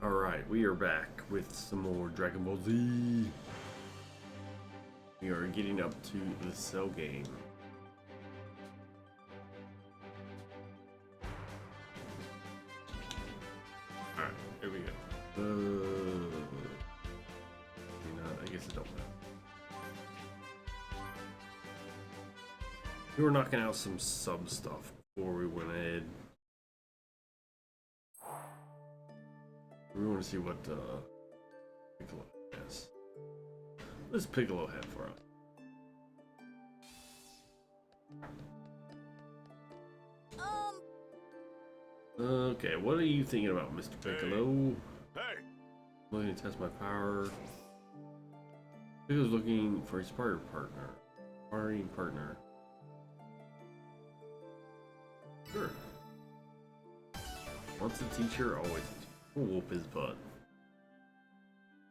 Alright, we are back with some more Dragon Ball Z. We are getting up to the Cell game. Alright, here we go. I guess it don't matter. We were knocking out some sub stuff before we went ahead. We want to see what Piccolo has. What does Piccolo have for us? Okay, what are you thinking about, Mr. Piccolo? Hey! I'm looking to test my power. Piccolo's looking for a sparring partner. Sure. Once a teacher, always a teacher. We'll whoop his butt.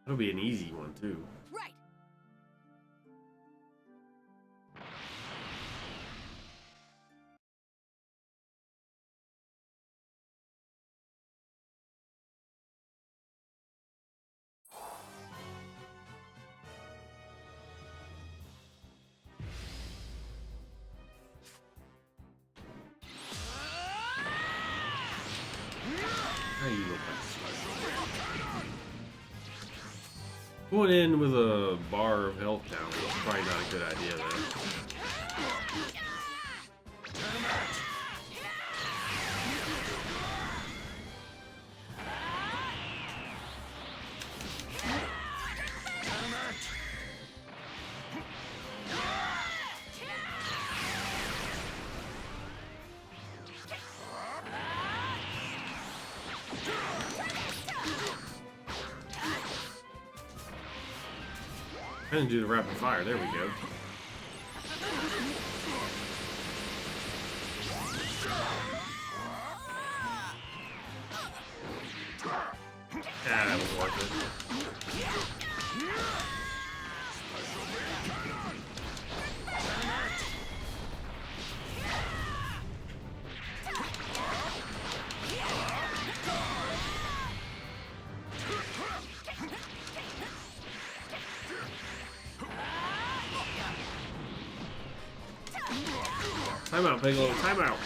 That'll be an easy one too. Right. How you look like? Going in with a bar of health down is probably not a good idea though. And do the rapid fire. There we go. Yeah, that was worth it. Time out, Piccolo. Time out.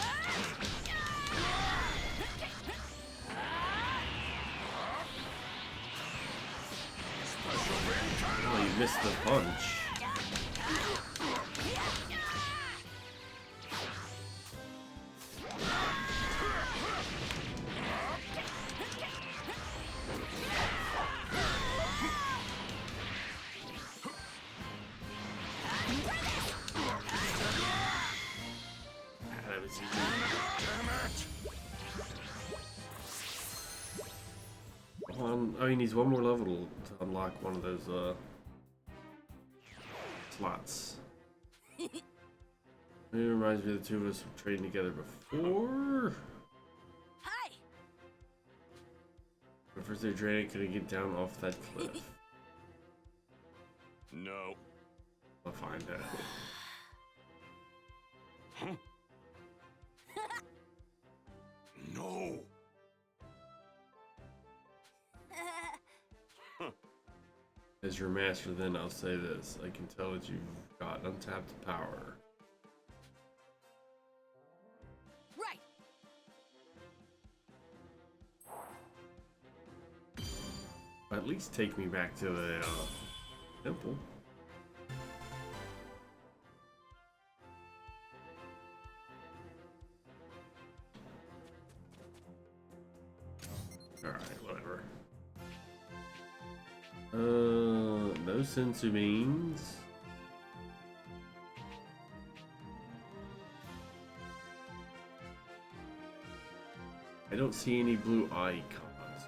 Oh, you missed the punch. I mean, he's one more level to unlock one of those slots. It reminds me of the two of us who trained together before. Hi. But first they trained, couldn't get down off that cliff. No. I'll find out. Huh? No. As your master, then I'll say this. I can tell that you've got untapped power. Right. At least take me back to the temple. No sensu beans. I don't see any blue icons.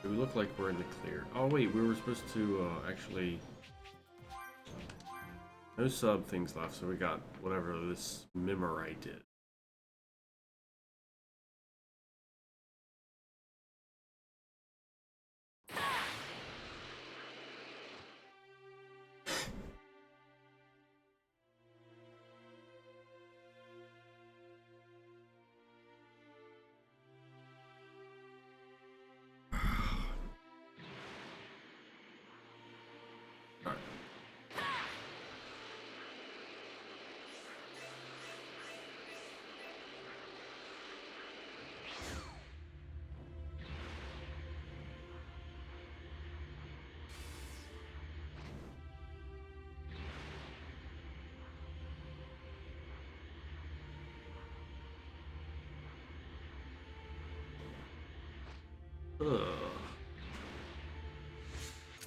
So we look like we're in the clear. Oh wait, we were supposed to actually... No sub things left, so we got whatever this Memorite is. Ugh.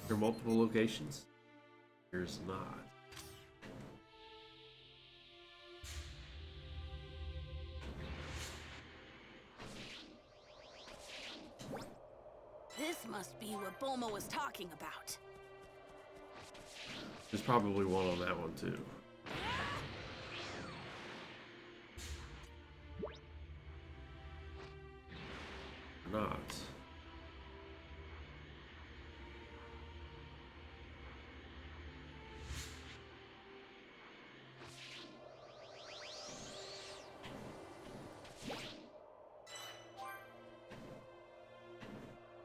There are multiple locations? There's not. This must be what Bulma was talking about. There's probably one on that one too. Or not.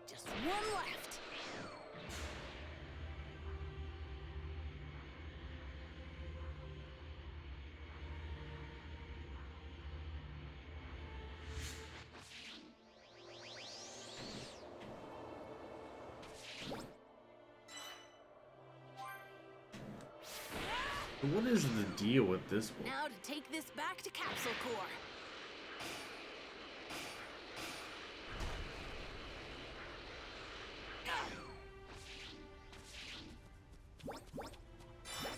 Just one left. What is the deal with this one? Now to take this back to Capsule Core.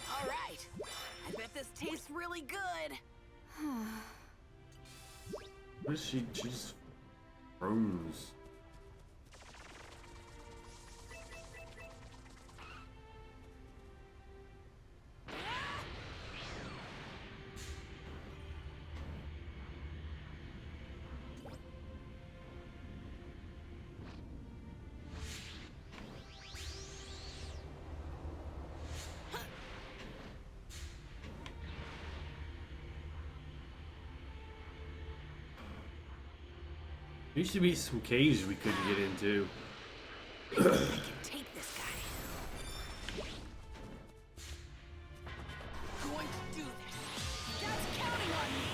All right. I bet this tastes really good. What is she? She's froze. There used to be some caves we couldn't get into. I can take this guy. I'm going to do this. Dad's counting on me.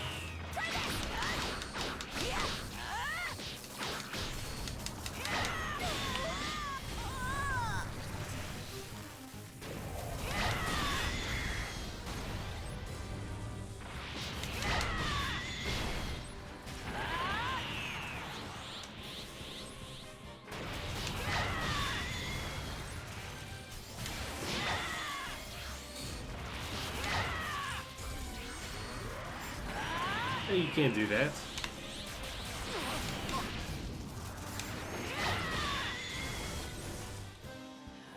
Try this. Yeah. Hey, you can't do that.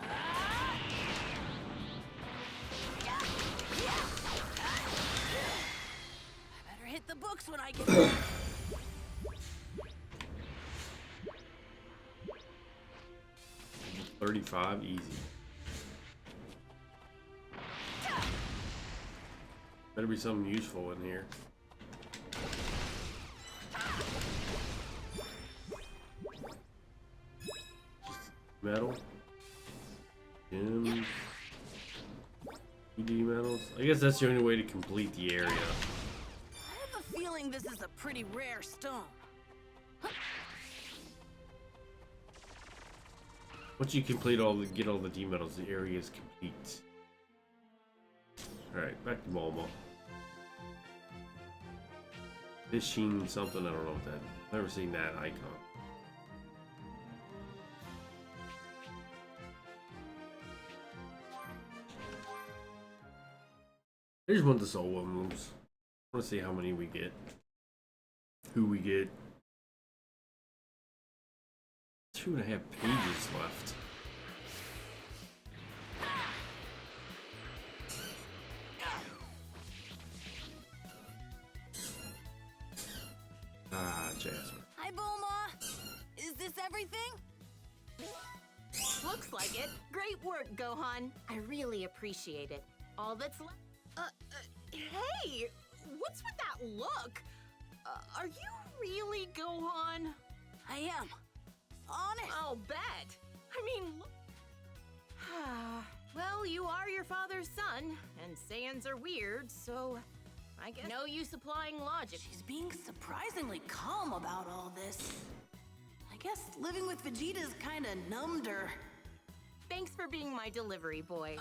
I better hit the books when I get back. 35, easy. Better be something useful in here. Just metal. Gems. ED metals. I guess that's the only way to complete the area. I have a feeling this is a pretty rare stone. Once you complete get all the D metals, the area is complete. Alright, back to Bulma. Fishing something, I don't know what that. I've never seen that icon. I just want the soul emblems. I want to see how many we get. Who we get. 2.5 pages left. Ah, Jasper. Hi, Bulma. Is this everything? Looks like it. Great work, Gohan. I really appreciate it. All that's left. Hey! What's with that look? Are you really Gohan? I am. Honest. I'll bet. I mean, look. Well, you are your father's son, and Saiyans are weird, so I guess no use applying logic. She's being surprisingly calm about all this. I guess living with Vegeta's kinda numbed her. Thanks for being my delivery boy.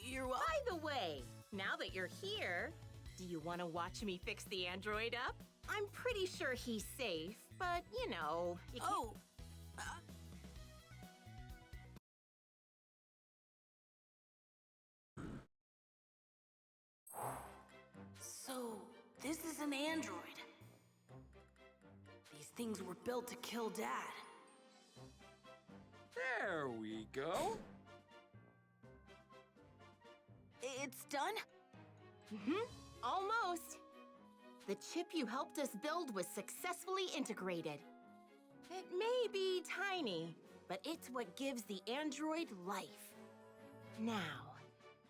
You're welcome. By the way, now that you're here, do you want to watch me fix the android up? I'm pretty sure he's safe, but you know, you can't. Oh. So, this is an android. These things were built to kill Dad. There we go. It's done? Almost. The chip you helped us build was successfully integrated. It may be tiny, but it's what gives the android life. Now,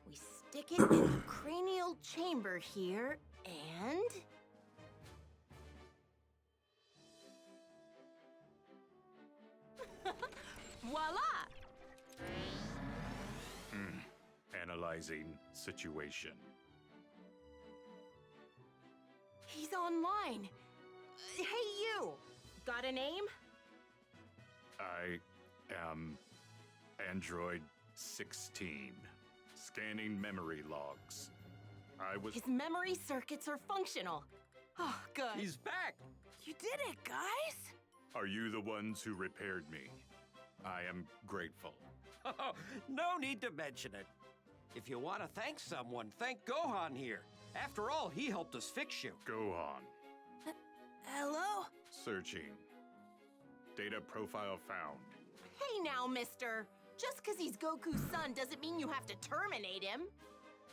we stick it in the cranial chamber here, and... voila! Analyzing situation. He's online. Hey, you! Got a name? I am Android 16. Scanning memory logs. I was... His memory circuits are functional. Oh, good. He's back. You did it, guys! Are you the ones who repaired me? I am grateful. No need to mention it. If you want to thank someone, thank Gohan here. After all, he helped us fix you. Gohan. Hello? Searching. Data profile found. Hey now, mister. Just because he's Goku's son doesn't mean you have to terminate him.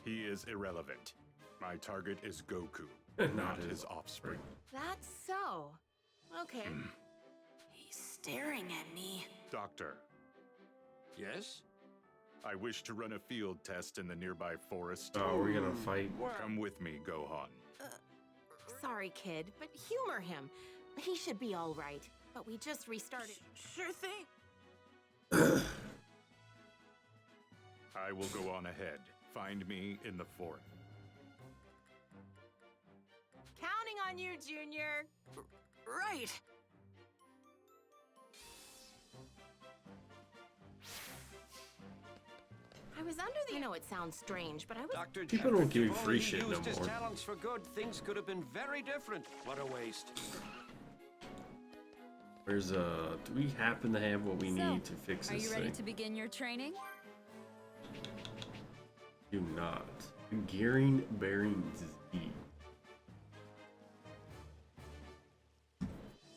He is irrelevant. My target is Goku, not his offspring. That's so. Okay. He's staring at me. Doctor, Yes? I wish to run a field test in the nearby forest. Oh, we're gonna fight. Come with me, Gohan. Sorry, kid, but humor him. He should be all right. But we just restarted. Sure thing. I will go on ahead. Find me in the fort. Counting on you, Junior. Right. I was under the... I know it sounds strange, but I was... Dr. People don't give you if free only he shit no used his more. talents for good, things could have been very different. What a waste. Where's do we happen to have what we need to fix Are this you ready thing? to begin your training? Do not. Gearing bearings Z.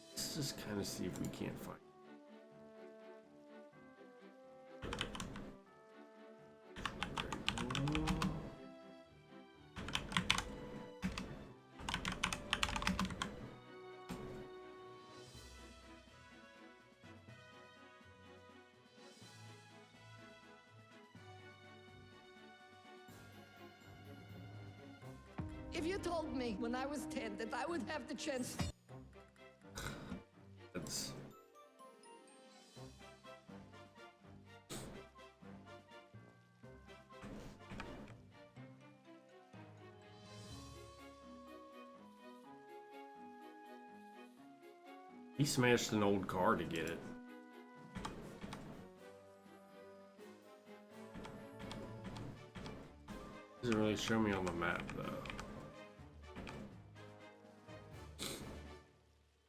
Let's just kind of see if we can't find. If you told me when I was 10 that I would have the chance. That's he smashed an old car to get it. Doesn't really show me on the map though.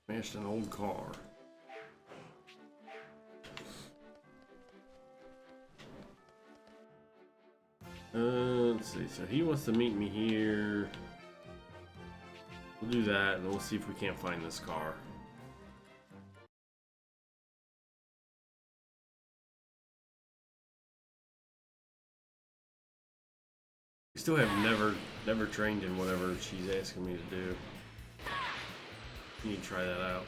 Smashed an old car. Let's see. So he wants to meet me here. We'll do that, and we'll see if we can't find this car. We still have never trained in whatever she's asking me to do. Need to try that out.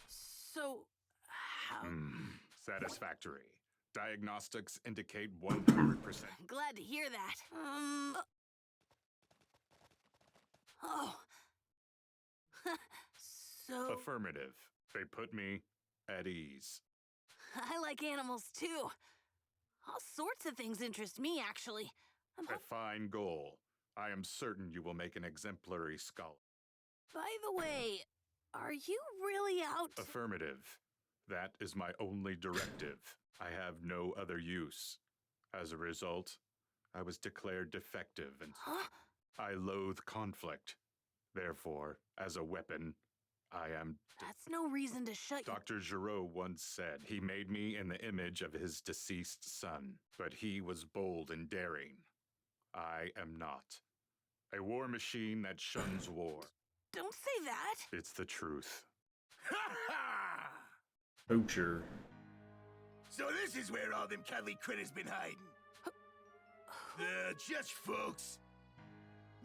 So, how? Satisfactory. Diagnostics indicate 100%. Glad to hear that. Oh. So, Affirmative. They put me at ease. I like animals too. All sorts of things interest me, actually. A fine goal. I am certain you will make an exemplary scholar. By the way, are you really out? Affirmative. That is my only directive. I have no other use. As a result, I was declared defective and Huh? I loathe conflict. Therefore, as a weapon, I am... That's no reason to shut you. Dr. Giraud once said he made me in the image of his deceased son, but he was bold and daring. I am not. A war machine that shuns war. Don't say that. It's the truth. Poacher. So this is where all them cuddly critters been hiding. Just folks.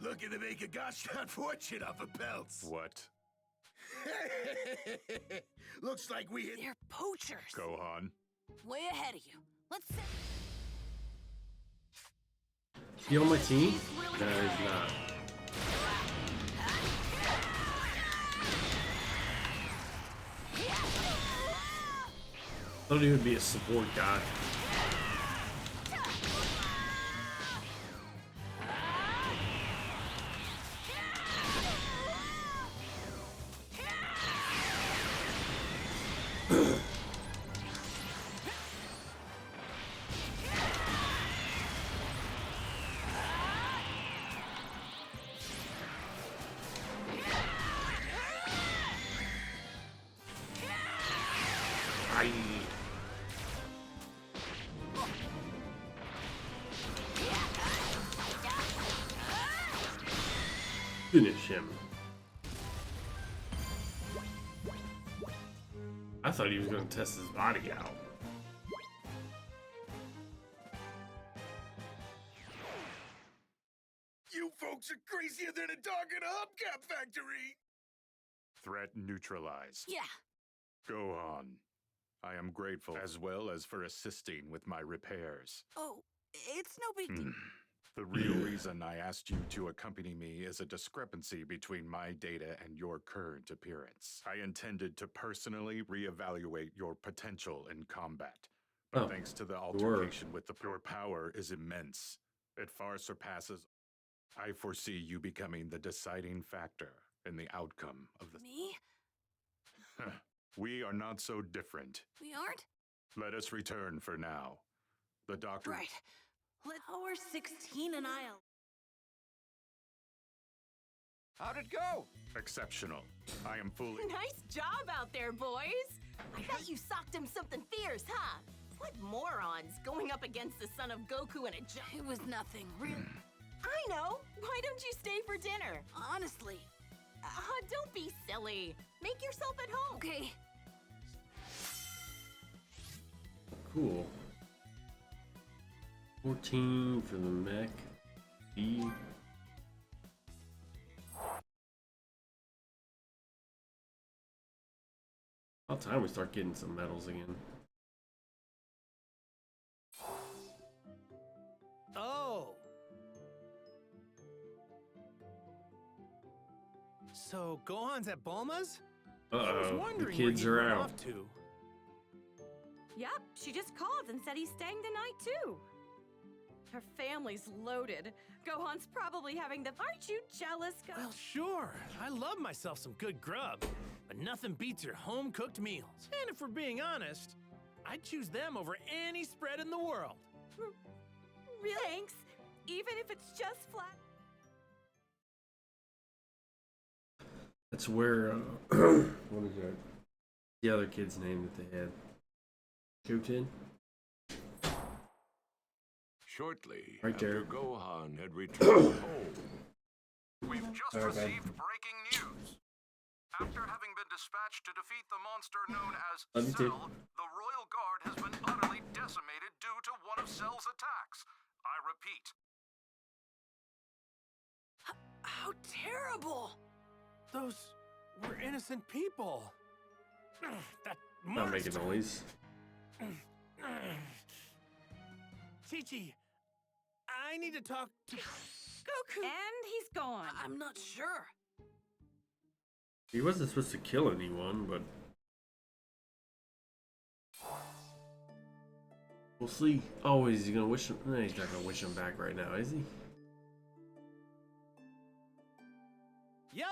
Looking to make a gosh darn fortune off of pelts. What? Looks like we hit... They're poachers. Gohan? Way ahead of you. Let's set... He on my team? No, he's not. Thought he would be a support guy. Finish him. I thought he was going to test his body out. You folks are crazier than a dog in a hubcap factory. Threat neutralized. Yeah. Gohan. I am grateful as well as for assisting with my repairs. Oh, it's no big deal. The real reason I asked you to accompany me is a discrepancy between my data and your current appearance. I intended to personally reevaluate your potential in combat. But thanks to the altercation with your power is immense. It far surpasses. I foresee you becoming the deciding factor in the outcome of the... Me? We are not so different. We aren't? Let us return for now. The doctor... Right. Let our 16 and I'll... How'd it go? Exceptional. I am fully... Nice job out there, boys. I bet you socked him something fierce, huh? What morons going up against the son of Goku in a It was nothing, really. I know. Why don't you stay for dinner? Honestly. Don't be silly. Make yourself at home. Okay. Cool. 14 for the mech. B. About time we start getting some medals again. Oh. So Gohan's at Bulma's? Uh-oh, the kids are out. Yep, she just called and said he's staying the night too. Her family's loaded. Gohan's probably having the... Aren't you jealous, Well, sure. I love myself some good grub. But nothing beats your home-cooked meals. And if we're being honest, I'd choose them over any spread in the world. Really? Thanks. Even if it's just flat... That's where, what is that? The other kid's name that they had. Shoten? Shortly Right there. after Gohan had returned home. We've just Okay. received breaking news. After having been dispatched to defeat the monster known as Love you too. Cell, the Royal Guard has been utterly decimated due to one of Cell's attacks. I repeat. How terrible! Those were innocent people. That Not making monster. noise. Chi-Chi, I need to talk to Goku. And he's gone. I'm not sure. He wasn't supposed to kill anyone, but we'll see. Oh, is he gonna wish him? No, he's not gonna wish him back right now, is he? Yo!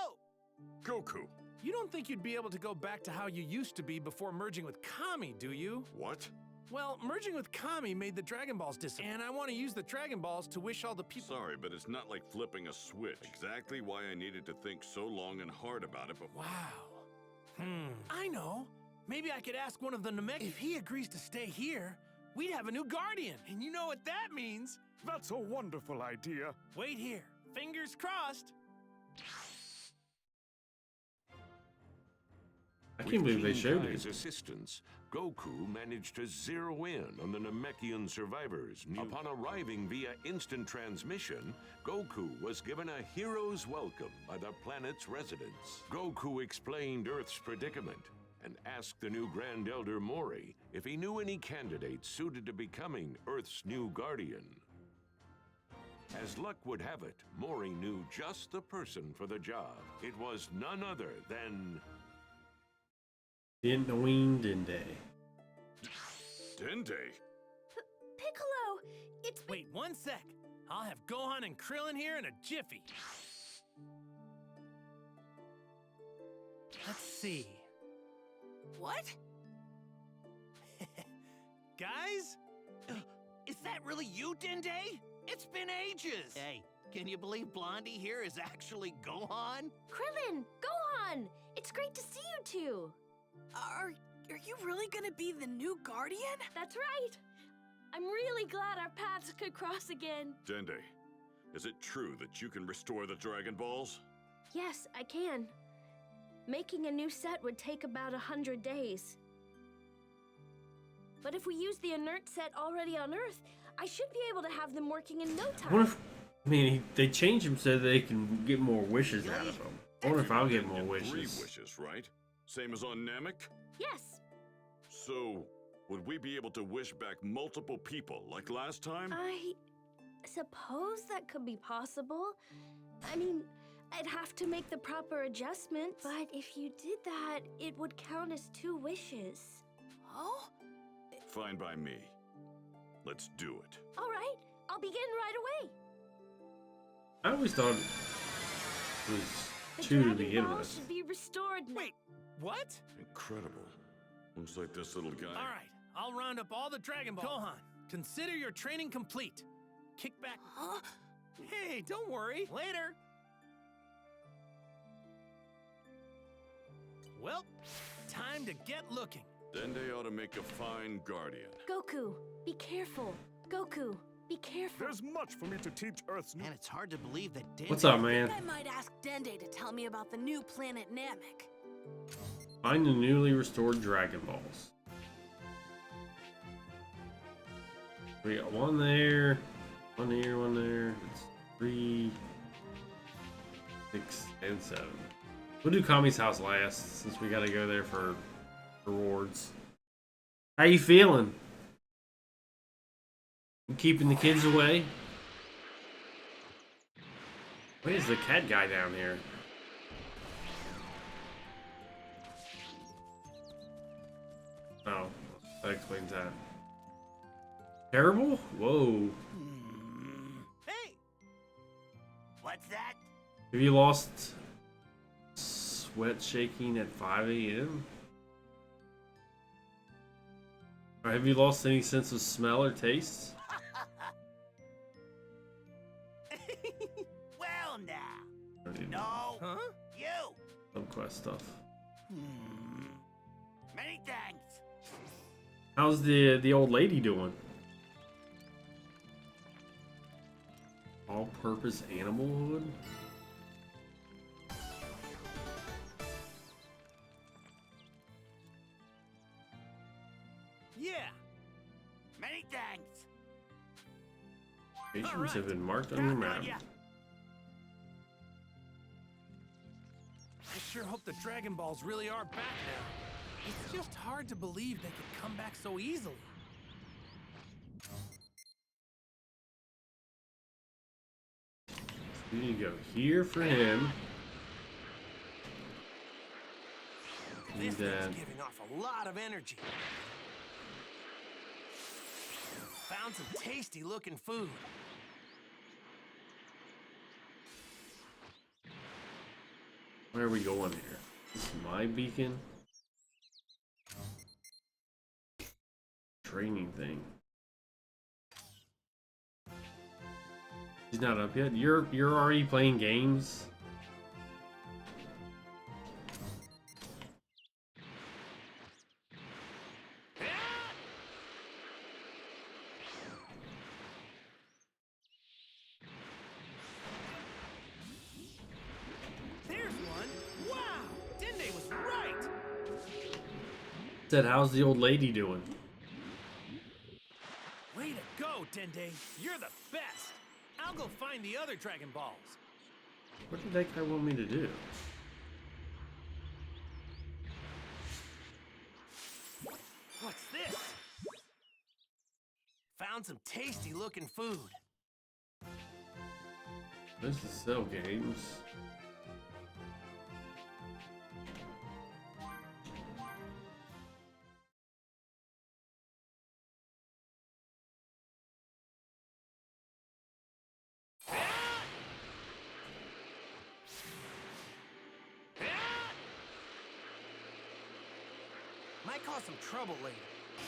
Goku. You don't think you'd be able to go back to how you used to be before merging with Kami, do you? What? Well, merging with Kami made the Dragon Balls disappear, and I want to use the Dragon Balls to wish all the people. Sorry, but it's not like flipping a switch. Exactly why I needed to think so long and hard about it before. Wow. I know. Maybe I could ask one of the Namek. If he agrees to stay here, we'd have a new guardian. And you know what that means? That's a wonderful idea. Wait here. Fingers crossed. I can't believe they showed His it. assistance, Goku managed to zero in on the Namekian survivors. Upon arriving via instant transmission, Goku was given a hero's welcome by the planet's residents. Goku explained Earth's predicament and asked the new Grand Elder Mori if he knew any candidates suited to becoming Earth's new guardian. As luck would have it, Mori knew just the person for the job. It was none other than Dende. Dende? Piccolo, it's Wait 1 sec. I'll have Gohan and Krillin here in a jiffy. Let's see. What? Guys? Is that really you, Dende? It's been ages. Hey, can you believe Blondie here is actually Gohan? Krillin, Gohan. It's great to see you two. Are you really gonna be the new guardian? That's right. I'm really glad our paths could cross again. Dende, is it true that you can restore the Dragon Balls? Yes, I can. Making a new set would take about 100 days. But if we use the inert set already on Earth, I should be able to have them working in no time. What if? I mean, they changed him so they can get more wishes out of him. I wonder if I'll get more Three wishes. wishes, right? Same as on Namek? Yes. So, would we be able to wish back multiple people like last time? I suppose that could be possible. I mean, I'd have to make the proper adjustments. But if you did that, it would count as 2 wishes. Oh? Fine by me. Let's do it. All right, I'll begin right away. I always thought it was The 2 to Dragon begin Ball with. should be restored now. Wait, what? Incredible. Looks like this little guy. All right, I'll round up all the Dragon Balls. Gohan, consider your training complete. Kick back. Huh? Hey, don't worry. Later. Well, time to get looking. Dende ought to make a fine guardian. Goku, be careful. Goku, be careful. There's much for me to teach Earth's new. And it's hard to believe that Dende... What's up, man? I might ask Dende to tell me about the new planet Namek. Find the newly restored Dragon Balls. We got 1 there, 1 here, 1 there. It's 3, 6, and 7. We'll do Kami's house last since we gotta go there for rewards. How you feeling? You keeping the kids away? Why is the cat guy down here? Oh, that explains that. Terrible? Whoa. Hey! What's that? Have you lost sweat shaking at 5 a.m.? Or have you lost any sense of smell or taste? Well, now. I don't even- No. Huh? You. subquest stuff. Many thanks. How's the old lady doing? All-purpose animal hood? Yeah. Many thanks. Locations have been marked on your map. I sure hope the Dragon Balls really are back now. It's just hard to believe they could come back so easily. We need to go here for him. This And thing's giving off a lot of energy. Found some tasty looking food. where are we going here? This is my beacon. Training thing. He's not up yet. You're already playing games. There's one. Wow, Dende was right. Said, how's the old lady doing? Way to go, Dende. You're the best. I'll go find the other Dragon Balls. What did that guy want me to do? What's this? Found some tasty looking food. This is sell games. Might cause some trouble later.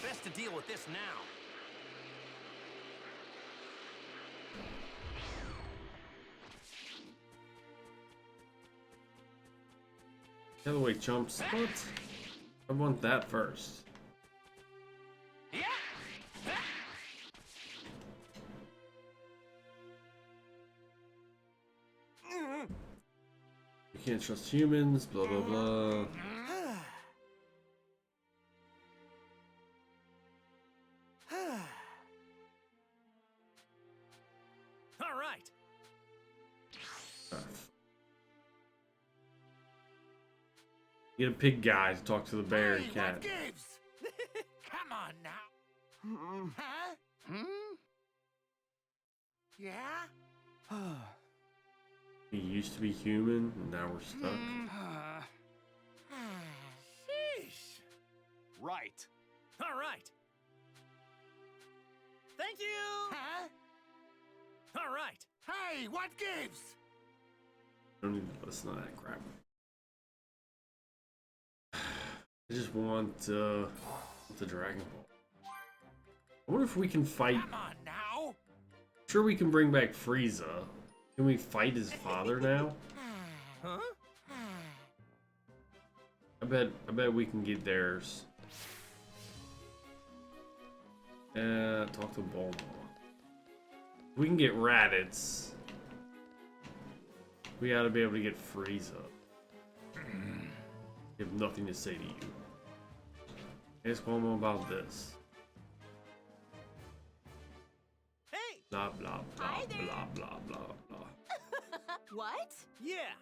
Best to deal with this now. The other way, chumps. What? I want that first. You can't trust humans, blah blah blah. All right. You get a pig guy to talk to the bear and cat. What gives? Come on now. Huh? Yeah? He used to be human, and now we're stuck. Sheesh. Right. All right. Thank you. Huh? All right. Hey, what gives? I don't need to listen to that crap. I just want the Dragon Ball. I wonder if we can fight. Come on now. Sure, we can bring back Frieza. Can we fight his father now? Huh? I bet we can get theirs. Talk to Bulma. We can get Raditz. We gotta be able to get Frieza. I have nothing to say to you. Ask Bulma about this. Hey. Blah blah blah Hi there. blah blah blah blah. What? Yeah.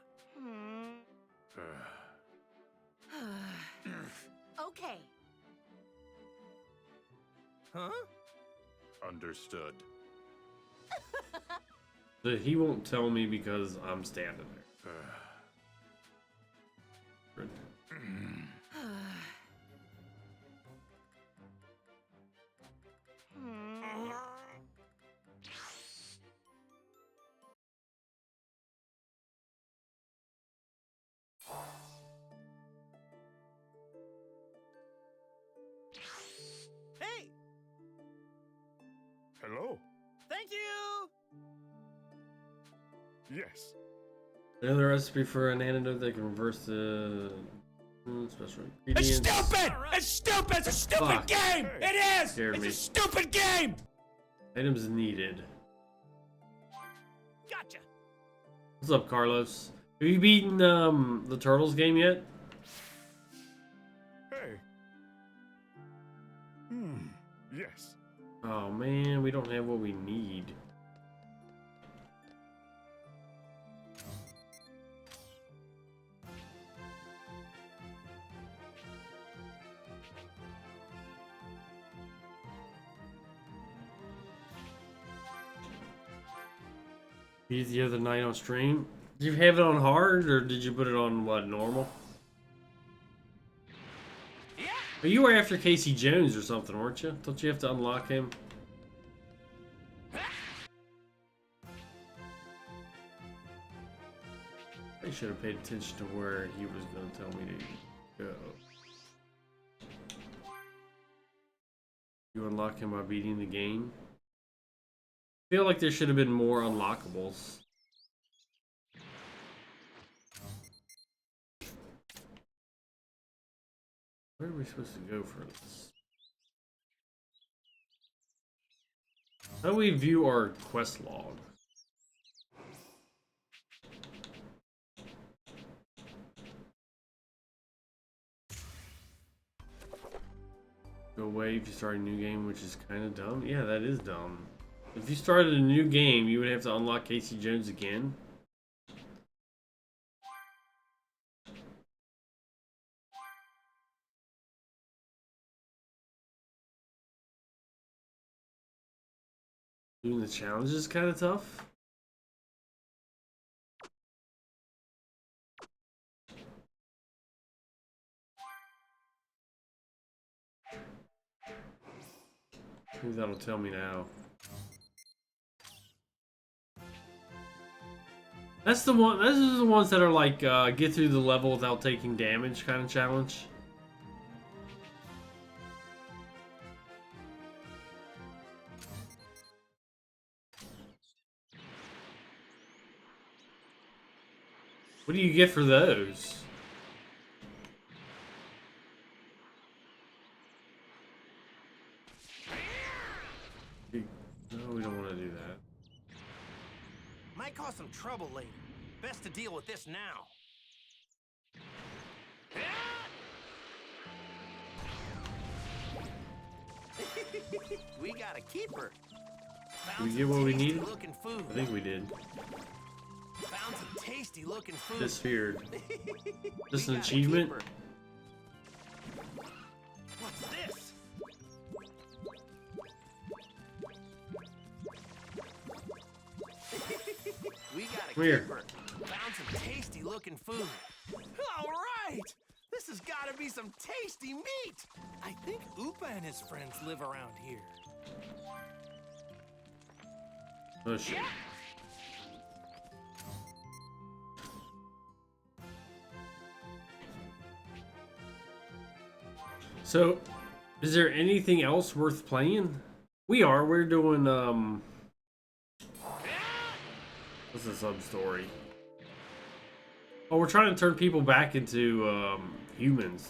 Okay. Huh? Understood. But he won't tell me because I'm standing there. Hey. Hello? Thank you. Yes. Another recipe for an antidote that can reverse the special It's ingredients. stupid! It's stupid! It's a stupid Fuck. game! It is! Scared It's me. a stupid game! Items needed. Gotcha. What's up, Carlos? Have you beaten the Turtles game yet? Hey. Yes. Oh man, we don't have what we need. Beat it the other night on stream. Did you have it on hard or did you put it on what, normal? Oh, you were after Casey Jones or something, weren't you? Don't you have to unlock him? I should have paid attention to where he was going to tell me to go. You unlock him by beating the game? I feel like there should have been more unlockables. Where are we supposed to go for this? How do we view our quest log? Go away if you start a new game, which is kind of dumb. Yeah, that is dumb. If you started a new game, you would have to unlock Casey Jones again. Doing the challenge is kind of tough. Maybe that'll tell me now. That's the one. Those are the ones that are like get through the level without taking damage kind of challenge. What do you get for those? No, we don't want to do that. Might cause some trouble later. Best to deal with this now. We got a keeper. Did we get what we needed? Looking food. I think we did. Found some tasty looking food. Disappeared. Just We an got a achievement? keeper. What's this? We got a Come here. keeper. Found some tasty looking food. All right. This has got to be some tasty meat. I think Oopa and his friends live around here. Oh shit. So, is there anything else worth playing? We're doing, what's the sub-story? Oh, we're trying to turn people back into, humans.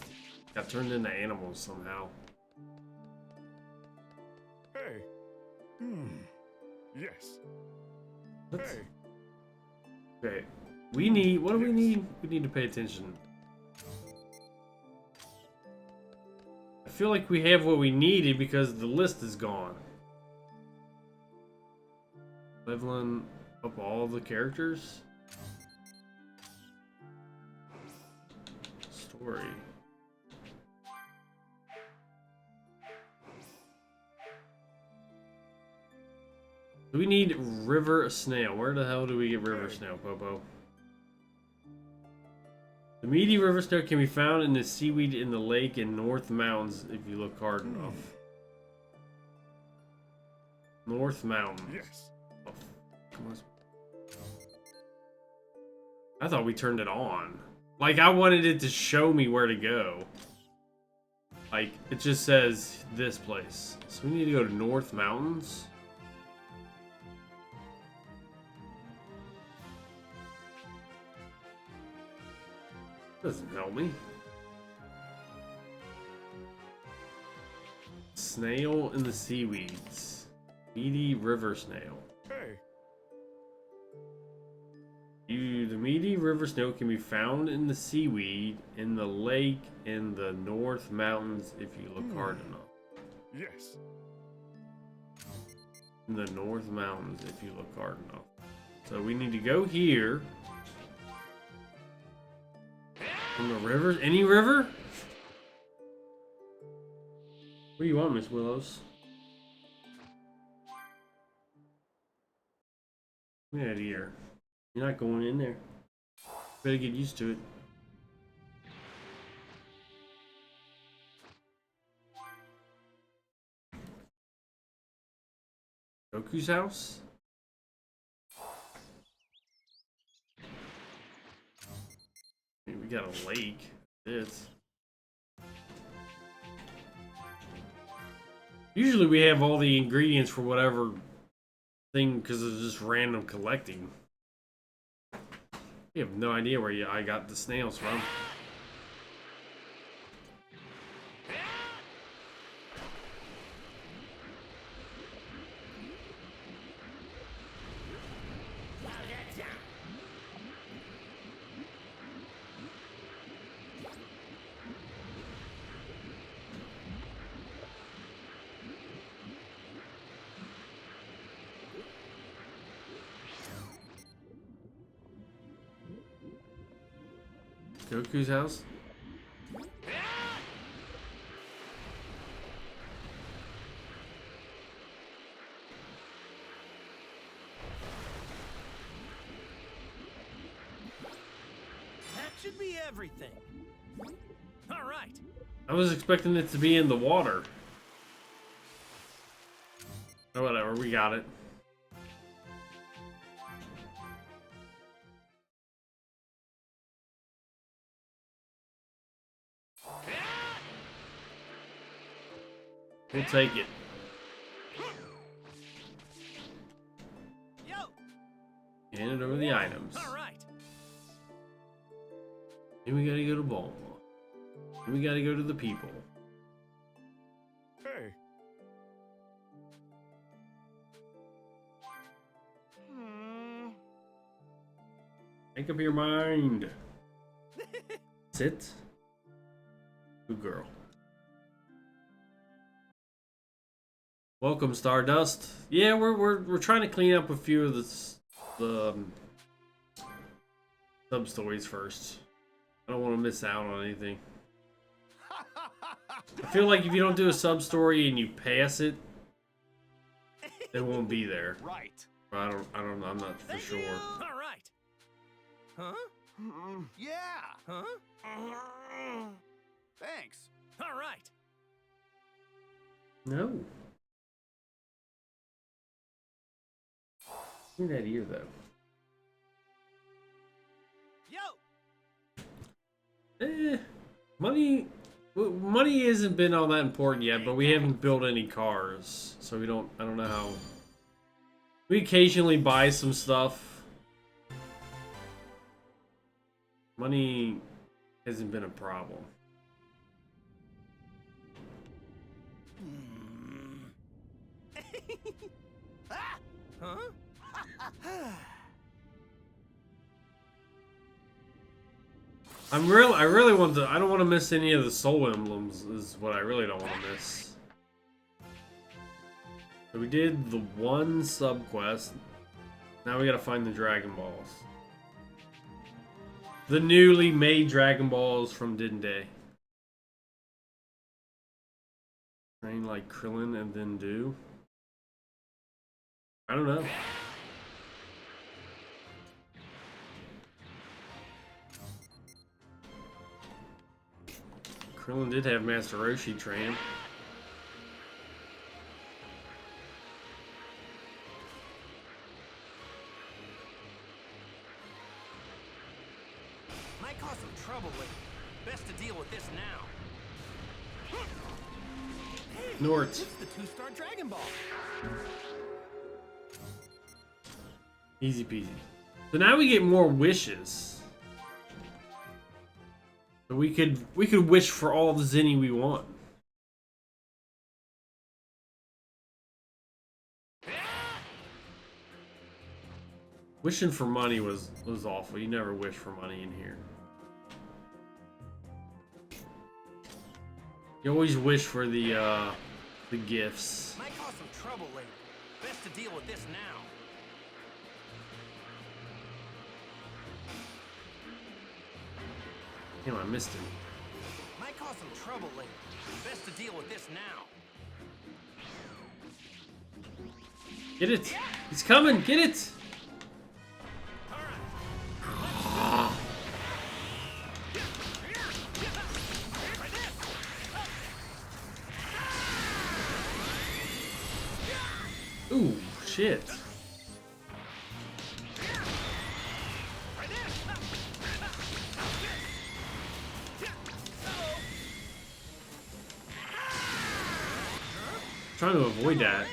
Got turned into animals somehow. Hey. Yes. What? Hey. Okay. We need, what do we need? We need to pay attention. I feel like we have what we needed because the list is gone. Leveling up all the characters. Story. Do we need River Snail? Where the hell do we get River Snail, Popo? The meaty river snail can be found in the seaweed in the lake in North Mountains if you look hard enough. North Mountains. Yes. Oh, come on. I thought we turned it on. Like, I wanted it to show me where to go. Like, it just says this place. So we need to go to North Mountains. Doesn't help me. Snail in the seaweeds. Meaty river snail. Hey. The meaty river snail can be found in the seaweed, in the lake, in the North Mountains if you look hard enough. Yes. In the North Mountains if you look hard enough. So we need to go here. From the rivers? Any river? What do you want, Miss Willows? Get out of here. You're not going in there. Better get used to it. Goku's house? I mean, we got a lake. Usually we have all the ingredients for whatever thing because it's just random collecting. We have no idea where I got the snails from. Goku's house? That should be everything. All right. I was expecting it to be in the water. Oh, whatever, we got it. We'll take it. Yo. Hand it over the items. All right. Then we gotta go to Bulma. Then we gotta go to the people. Hey. Make up your mind. Sit. Good girl. Welcome, Stardust. Yeah, we're trying to clean up a few of the sub stories first. I don't want to miss out on anything. I feel like if you don't do a sub story and you pass it, it won't be there. Right. I don't know. I'm not for sure. All right. Huh? Yeah. Huh? Thanks. All right. No. Give me that ear, though. Yo. Money hasn't been all that important yet, but we haven't built any cars, so I don't know how. We occasionally buy some stuff. Money hasn't been a problem. Huh? I really want to. I don't want to miss any of the soul emblems. Is what I really don't want to miss. So we did the one sub quest. Now we gotta find the Dragon Balls. The newly made Dragon Balls from Dende. Train like Krillin and then do. I don't know. Krillin did have Master Roshi train. Might cause some trouble later. Best to deal with this now. Hey, Nort. it's the 2-star Dragon Ball. Easy peasy. So now we get more wishes. So we could wish for all the zenny we want. Wishing for money was awful. You never wish for money in here. You always wish for the gifts. Might cause some trouble later. Best to deal with this now. Damn, I missed him. Might cause some trouble later. Best to deal with this now. Get it! He's coming! Get it! Ooh, shit. Trying to avoid that.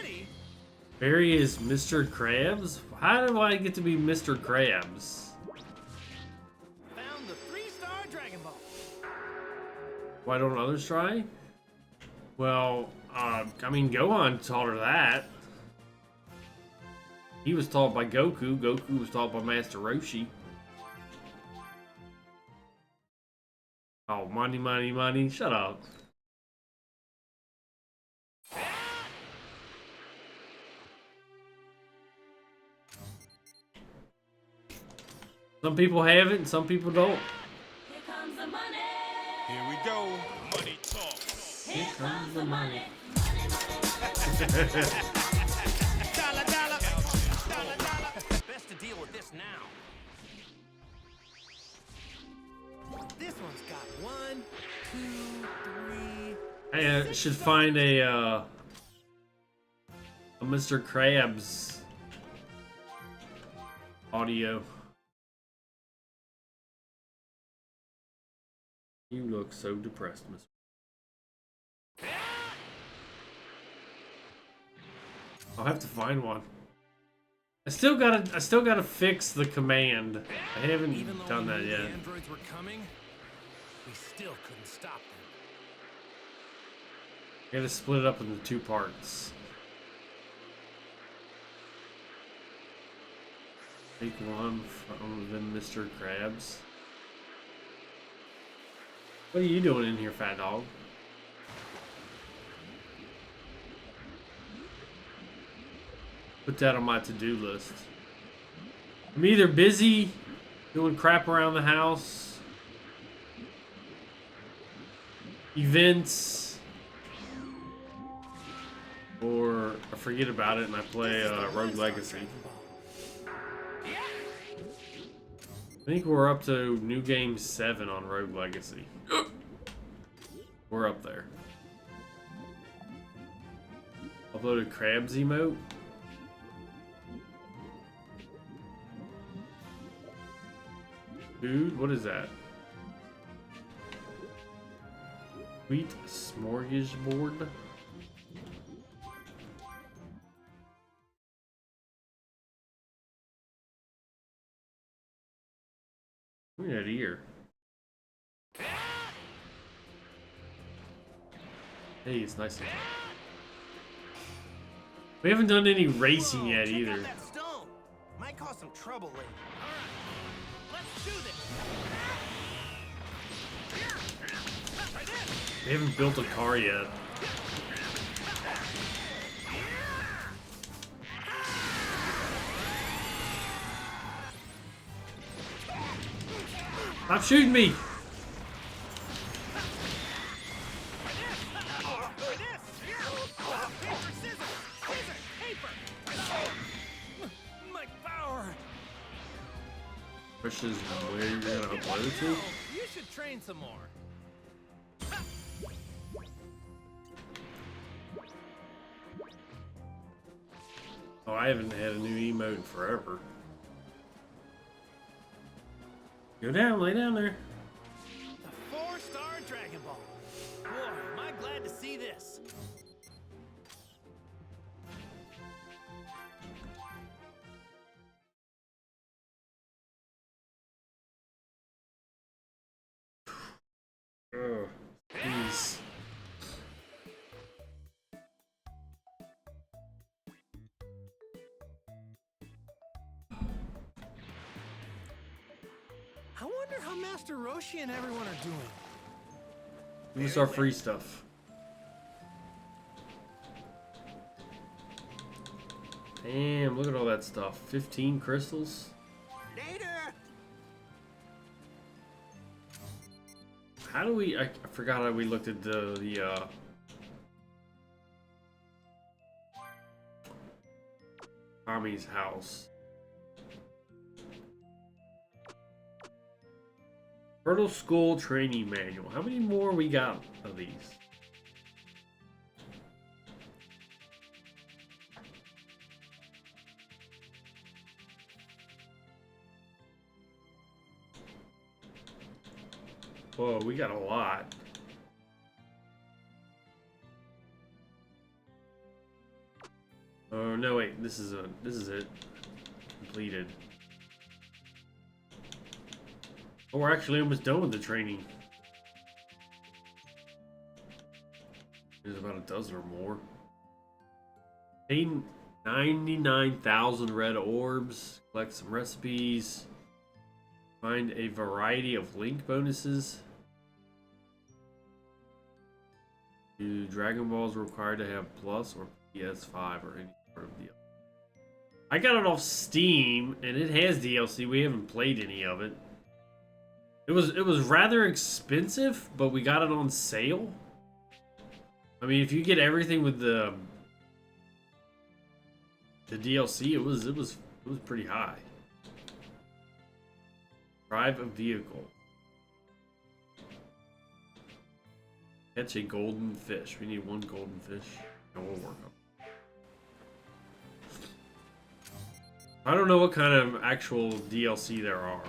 Barry is Mr. Krabs? How do I get to be Mr. Krabs? Found the 3-star Dragonball. Why don't others try? Well, I mean, Gohan taught her that. He was taught by Goku. Goku was taught by Master Roshi. Oh, money, money, money. Shut up. Some people have it and some people don't. Here comes the money. Here we go. Money talk. Here comes the money. Dollar, dollar. Dollar, dollar. Best to deal with this now. This one's got 1, 2, 3. I should find a Mr. Krabs audio. You look so depressed, Miss. I'll have to find one. I still gotta fix the command. I haven't done that yet. The androids were coming, we still couldn't stop them. I gotta split it up into 2 parts. Take one from them, Mr. Krabs. What are you doing in here, fat dog? Put that on my to-do list. I'm either busy doing crap around the house, events, or I forget about it and I play Rogue Legacy. I think we're up to New Game 7 on Rogue Legacy. We're up there. Uploaded Krabs emote. Dude, what is that? Wheat smorgasbord? Look at that ear. Hey, it's nice and we haven't done any racing yet Check either. out that stone. Might cause some trouble later. All right, let's do this. We haven't built a car yet. Stop shooting me! Question is where you're gonna upload it to? You should train some more. Oh, I haven't had a new emote in forever. Go down, lay down there. The 4-star Dragon Ball. Boy, am I glad to see this. wonder how Master Roshi and everyone are doing. Give us our free stuff. Damn, look at all that stuff. 15 crystals. Later. How do we... I forgot how we looked at the Tommy's house. Turtle School Training Manual. How many more we got of these? Whoa, we got a lot. Oh no, wait, this is it. Completed. Oh, we're actually almost done with the training. There's about a dozen or more. 99,000 red orbs. Collect some recipes. Find a variety of link bonuses. Do Dragon Balls required to have Plus or PS5 or any sort of DLC? I got it off Steam and it has DLC. We haven't played any of it. It was rather expensive, but we got it on sale. I mean, if you get everything with the DLC, it was pretty high. Drive a vehicle. Catch a golden fish. We need one golden fish. And we'll work on it. I don't know what kind of actual DLC there are.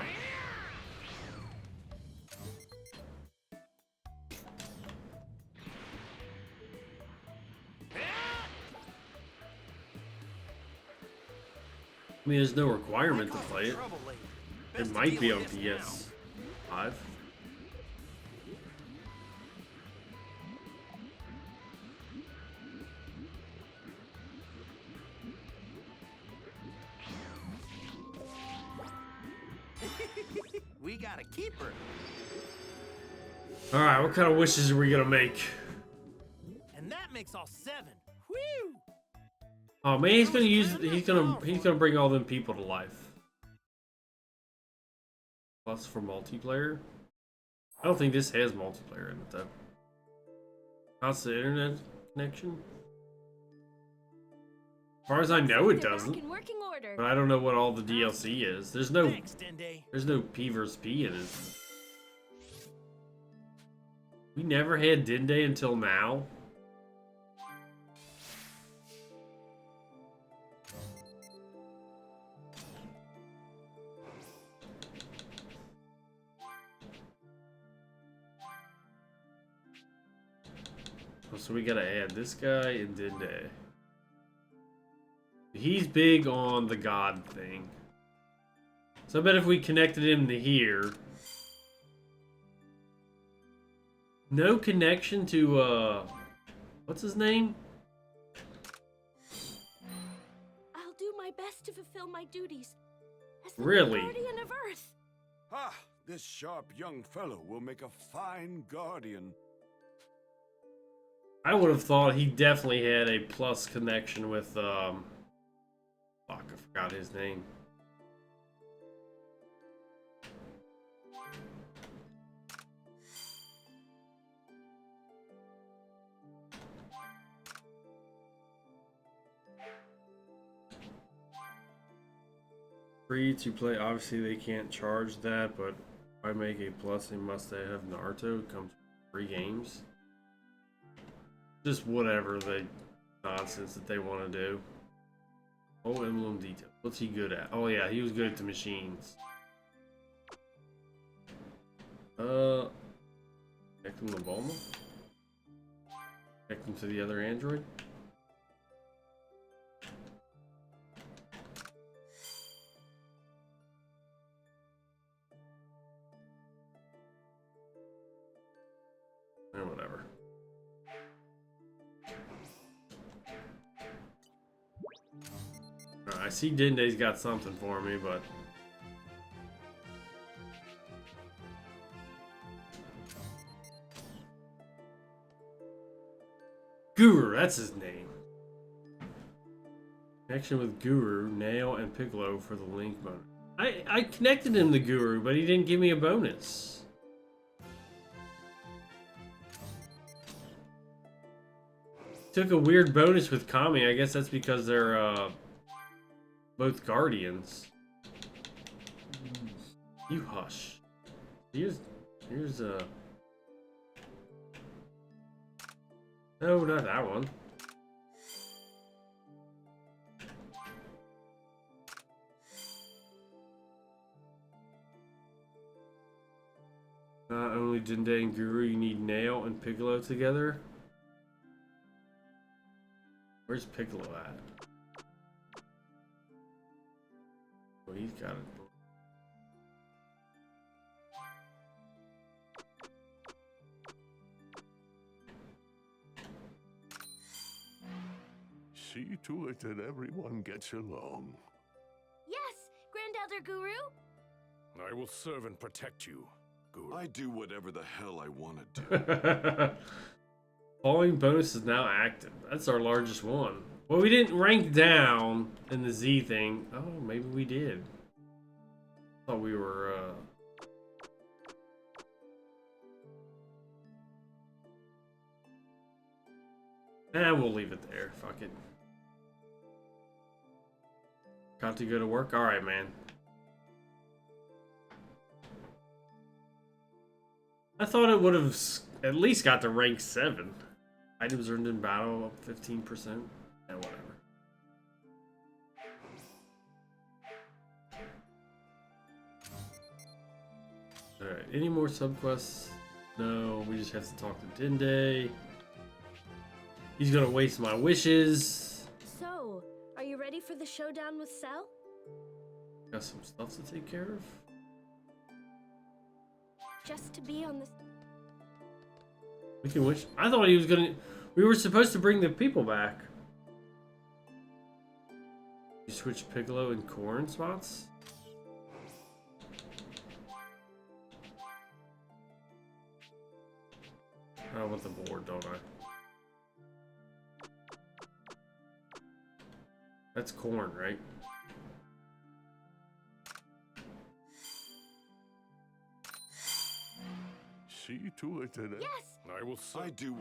I mean, there's no requirement to play it. It might be on PS5. We got a keeper. Alright, what kind of wishes are we gonna make? And that makes all 7. Whew! Oh man, he's gonna bring all them people to life. Plus for multiplayer? I don't think this has multiplayer in it though. How's the internet connection? As far as I know, it doesn't. But I don't know what all the DLC is. There's no P vs P in it. We never had Dende until now. So we gotta add this guy and Dende. He's big on the god thing. So I bet if we connected him to here. No connection to what's his name? I'll do my best to fulfill my duties as the Really? guardian of Earth. Ah, this sharp young fellow will make a fine guardian. I would have thought he definitely had a plus connection with fuck, I forgot his name. Free to play, obviously they can't charge that, but if I make a plus, they must have Naruto. It comes with free games. Just whatever the nonsense that they want to do. Oh, emblem detail. What's he good at? Oh yeah, he was good at the machines. Connect him to Bulma. Connect him to the other android. Whatever. I see Dende's got something for me, but Guru, that's his name. Connection with Guru, Nail, and Piccolo for the Link bonus. I connected him to Guru, but he didn't give me a bonus. Took a weird bonus with Kami. I guess that's because they're both guardians. You hush. Here's no, not that one. Not only Dende and Guru, you need Nail and Piccolo together. Where's Piccolo at? Oh, he's got it. See to it that everyone gets along. Yes, Grand Elder Guru. I will serve and protect you, Guru. I do whatever the hell I want to do. Following bonus is now active. That's our largest one. Well, we didn't rank down in the Z thing. Oh, maybe we did. Thought we were, we'll leave it there. Fuck it. Got to go to work? Alright, man. I thought it would have at least got to rank 7. Items earned in battle up 15%. Yeah, whatever. Alright, any more subquests? No, we just have to talk to Dende. He's gonna waste my wishes. So, are you ready for the showdown with Cell? Got some stuff to take care of. Just to be on this. We can wish. I thought he was gonna. We were supposed to bring the people back. You switch Piccolo and Corn spots? I want the board, don't I? That's Corn, right? See to it that Yes! I will serve. I do.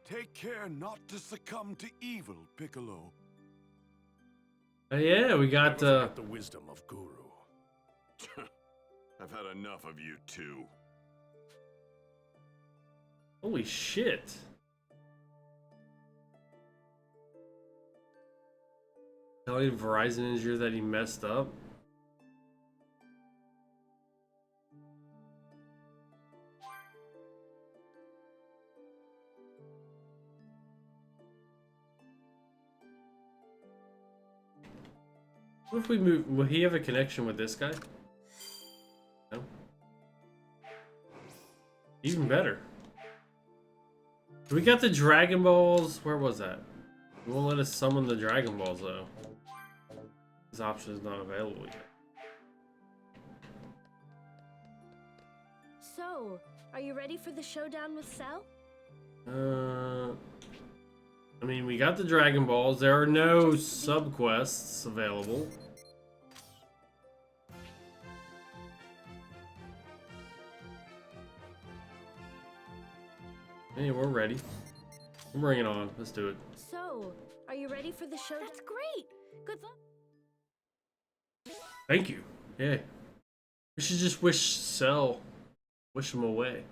Take care not to succumb to evil, Piccolo. Oh yeah, we got the wisdom of Guru. I've had enough of you two. Holy shit. Telling Verizon engineer that he messed up. What if we move? Will he have a connection with this guy? No. Even better. We got the Dragon Balls. Where was that? It won't let us summon the Dragon Balls though. This option is not available yet. So, are you ready for the showdown with Cell? I mean, we got the Dragon Balls. There are no subquests available. Hey, we're ready. Bring it on. Let's do it. So, are you ready for the show? That's great. Good luck. Thank you. Yeah. We should just wish Cell. Wish him away.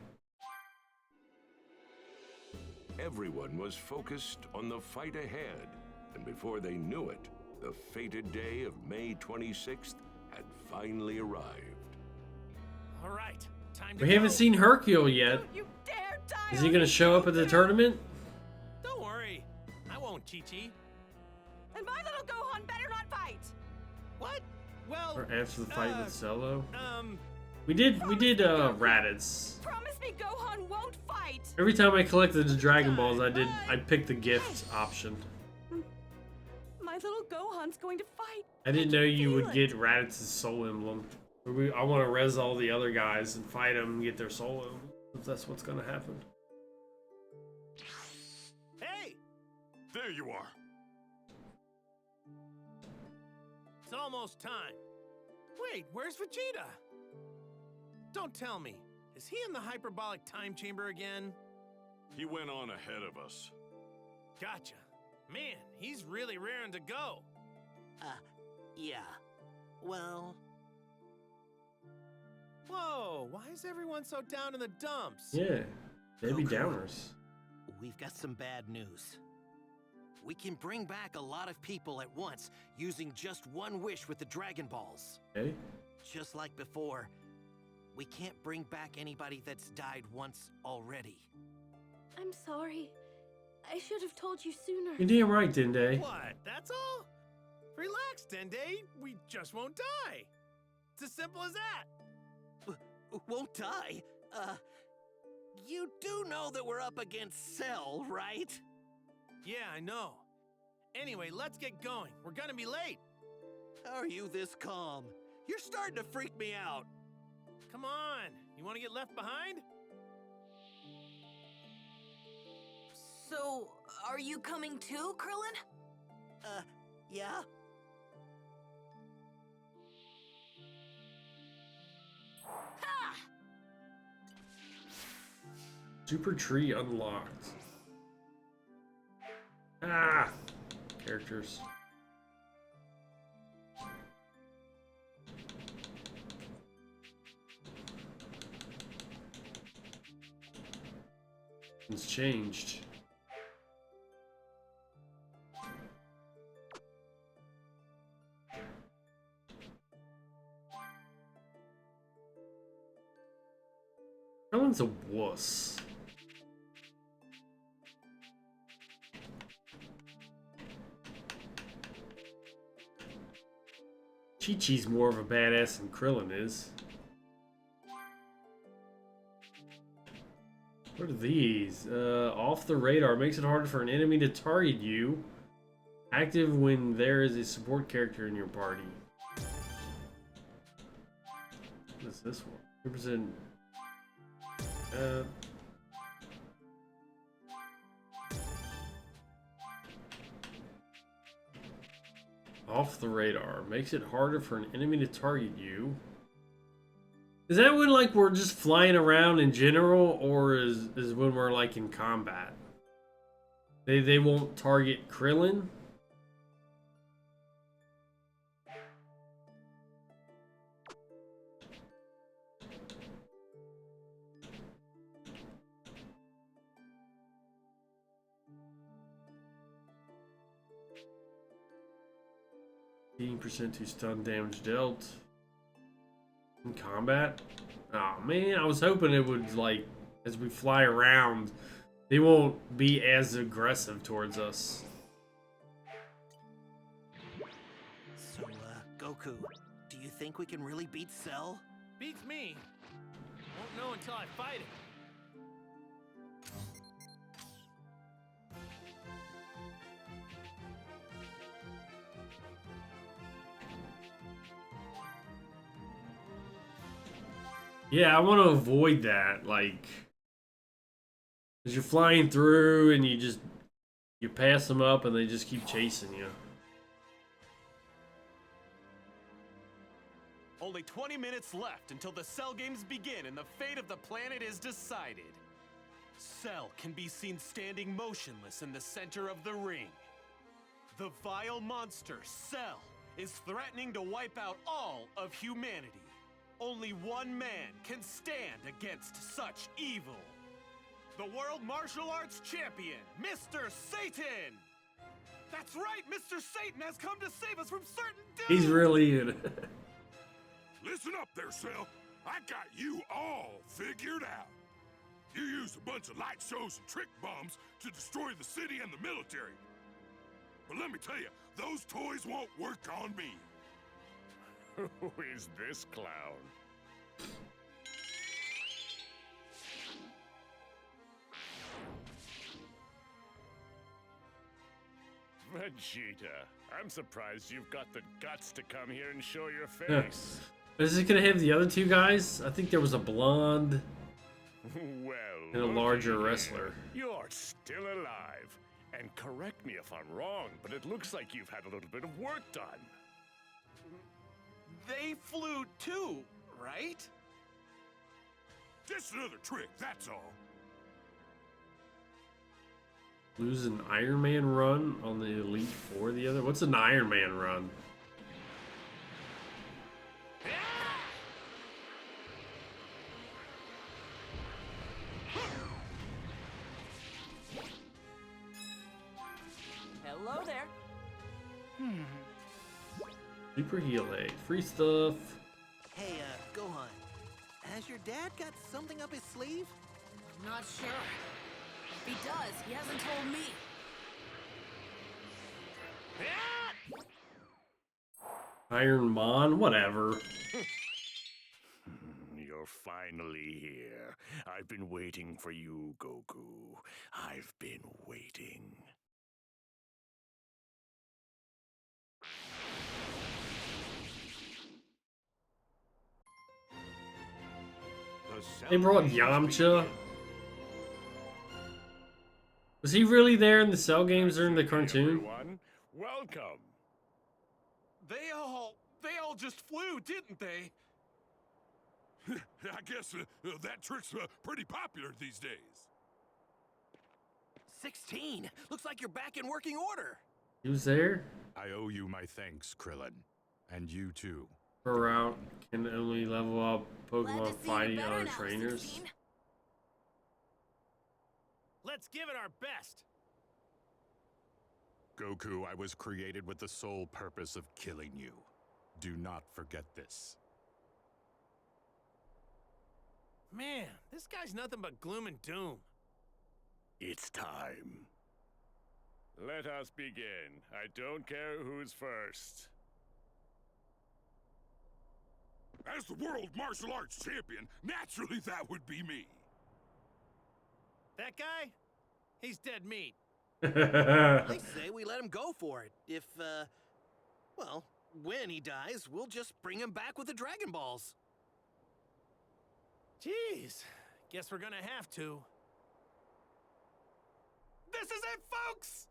Everyone was focused on the fight ahead, and before they knew it, the fated day of May 26th had finally arrived. All right, time to We haven't seen Hercule yet. You dare die. Is he gonna show up at the tournament? Don't worry, I won't, Chi-Chi. And my little Gohan better not fight. What? Well, Or after the fight with Cello? um, We did Raditz. Promise me Gohan won't fight. Every time I collected the Dragon Balls, I picked the gift option. My little Gohan's going to fight. I didn't know you would get Raditz's soul emblem. I want to res all the other guys and fight them and get their soul emblem, if that's what's gonna happen. hey, There you are. It's almost time. Wait, where's Vegeta? Don't tell me. Is he in the hyperbolic time chamber again? He went on ahead of us. Gotcha. Man, he's really raring to go. Yeah. Well... Whoa, why is everyone so down in the dumps? Yeah, Debbie Goku. Downers. We've got some bad news. We can bring back a lot of people at once using just one wish with the Dragon Balls. Okay. Just like before, we can't bring back anybody that's died once already. I'm sorry. I should have told you sooner. You're damn right, Dende. What? That's all? Relax, Dende. We just won't die. It's as simple as that. Won't die? You do know that we're up against Cell, right? Yeah, I know. Anyway, let's get going. We're gonna be late. How are you this calm? You're starting to freak me out. Come on. You want to get left behind? So, are you coming too, Krillin? Yeah? Ha! Super Tree unlocked. Ah! Characters. It's changed. Krillin's a wuss. Chi-Chi's more of a badass than Krillin is. What are these? Off the radar. Makes it harder for an enemy to target you. Active when there is a support character in your party. What is this one? 2%. Off the radar. Makes it harder for an enemy to target you. Is that when like we're just flying around in general, or is when we're like in combat? They won't target Krillin? 15% to stun damage dealt. In combat? Oh man, I was hoping it would, like, as we fly around, they won't be as aggressive towards us. So, Goku, do you think we can really beat Cell? Beats me. Won't know until I fight him. Yeah, I want to avoid that, like, as you're flying through and you pass them up and they just keep chasing you. Only 20 minutes left until the Cell games begin and the fate of the planet is decided. Cell can be seen standing motionless in the center of the ring. The vile monster, Cell, is threatening to wipe out all of humanity. Only one man can stand against such evil. The World Martial Arts Champion, Mr. Satan! That's right, Mr. Satan has come to save us from certain doom! He's really in it. Listen up there, Cell. I got you all figured out. You used a bunch of light shows and trick bombs to destroy the city and the military. But let me tell you, those toys won't work on me. Who is this clown? Vegeta, I'm surprised you've got the guts to come here and show your face. Is it gonna have the other two guys? I think there was a blonde Well, and a larger wrestler. You're still alive. And correct me if I'm wrong, but it looks like you've had a little bit of work done. They flew too, right? Just another trick, that's all. Lose an Iron Man run on the Elite Four the other? What's an Iron Man run? Hello there. Super Heal Aid. Free stuff. Hey, Gohan, has your dad got something up his sleeve? Not sure. If he does, he hasn't told me. Iron Mon, whatever. You're finally here. I've been waiting for you, Goku. I've been waiting. They brought Yamcha. Was he really there in the Cell games during the cartoon? Everyone, welcome. They all just flew, didn't they? I guess that trick's pretty popular these days. 16. Looks like you're back in working order. He was there? I owe you my thanks, Krillin. And you too. Per route can only level up Glad Pokemon to see you fighting better other now, trainers. 16. Let's give it our best. Goku, I was created with the sole purpose of killing you. Do not forget this. Man, this guy's nothing but gloom and doom. It's time. Let us begin. I don't care who's first. As the world martial arts champion, naturally that would be me. That guy? He's dead meat. I say we let him go for it. If, well, when he dies, we'll just bring him back with the Dragon Balls. Jeez, guess we're gonna have to. This is it, folks!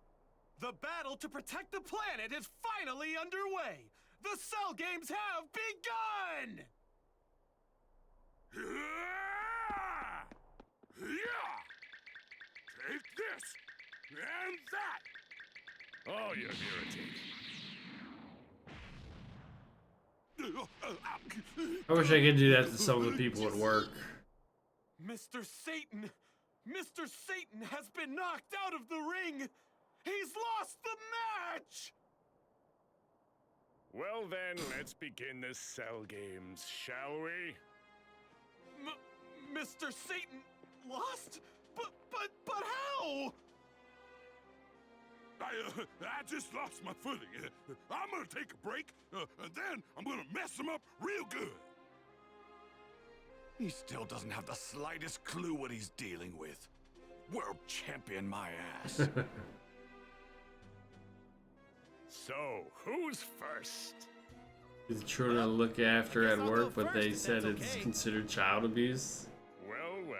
The battle to protect the planet is finally underway. The Cell Games have begun! Yeah! Take this and that. Oh, you're irritating. I wish I could do that to some of the people at work. Mr. Satan has been knocked out of the ring. He's lost the match. Well then, let's begin the Cell Games, shall we? Mr. Satan lost? But how? I just lost my footing. I'm gonna take a break, and then I'm gonna mess him up real good. He still doesn't have the slightest clue what he's dealing with. World champion my ass. So, who's first? He's trying to look after at work, but they said it's considered child abuse. Well, well.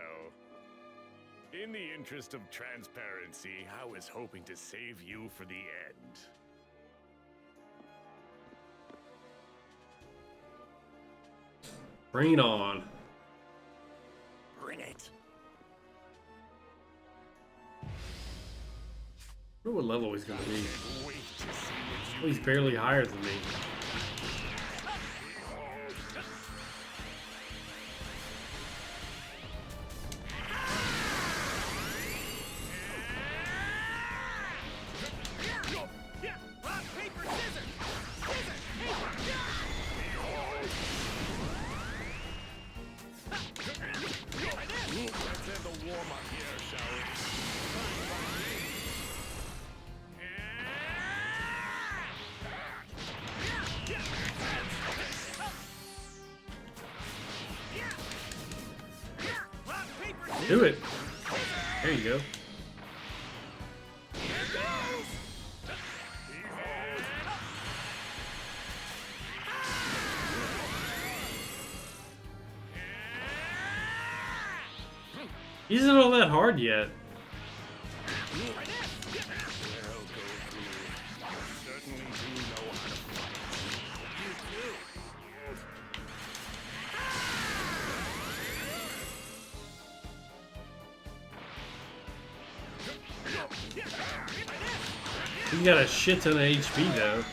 In the interest of transparency, I was hoping to save you for the end. Bring it on. Bring it. I wonder what level he's gonna be. Wait to see what Oh, he's barely higher than me. Do it. There you go. Isn't all that hard yet. He got a shit ton of HP though.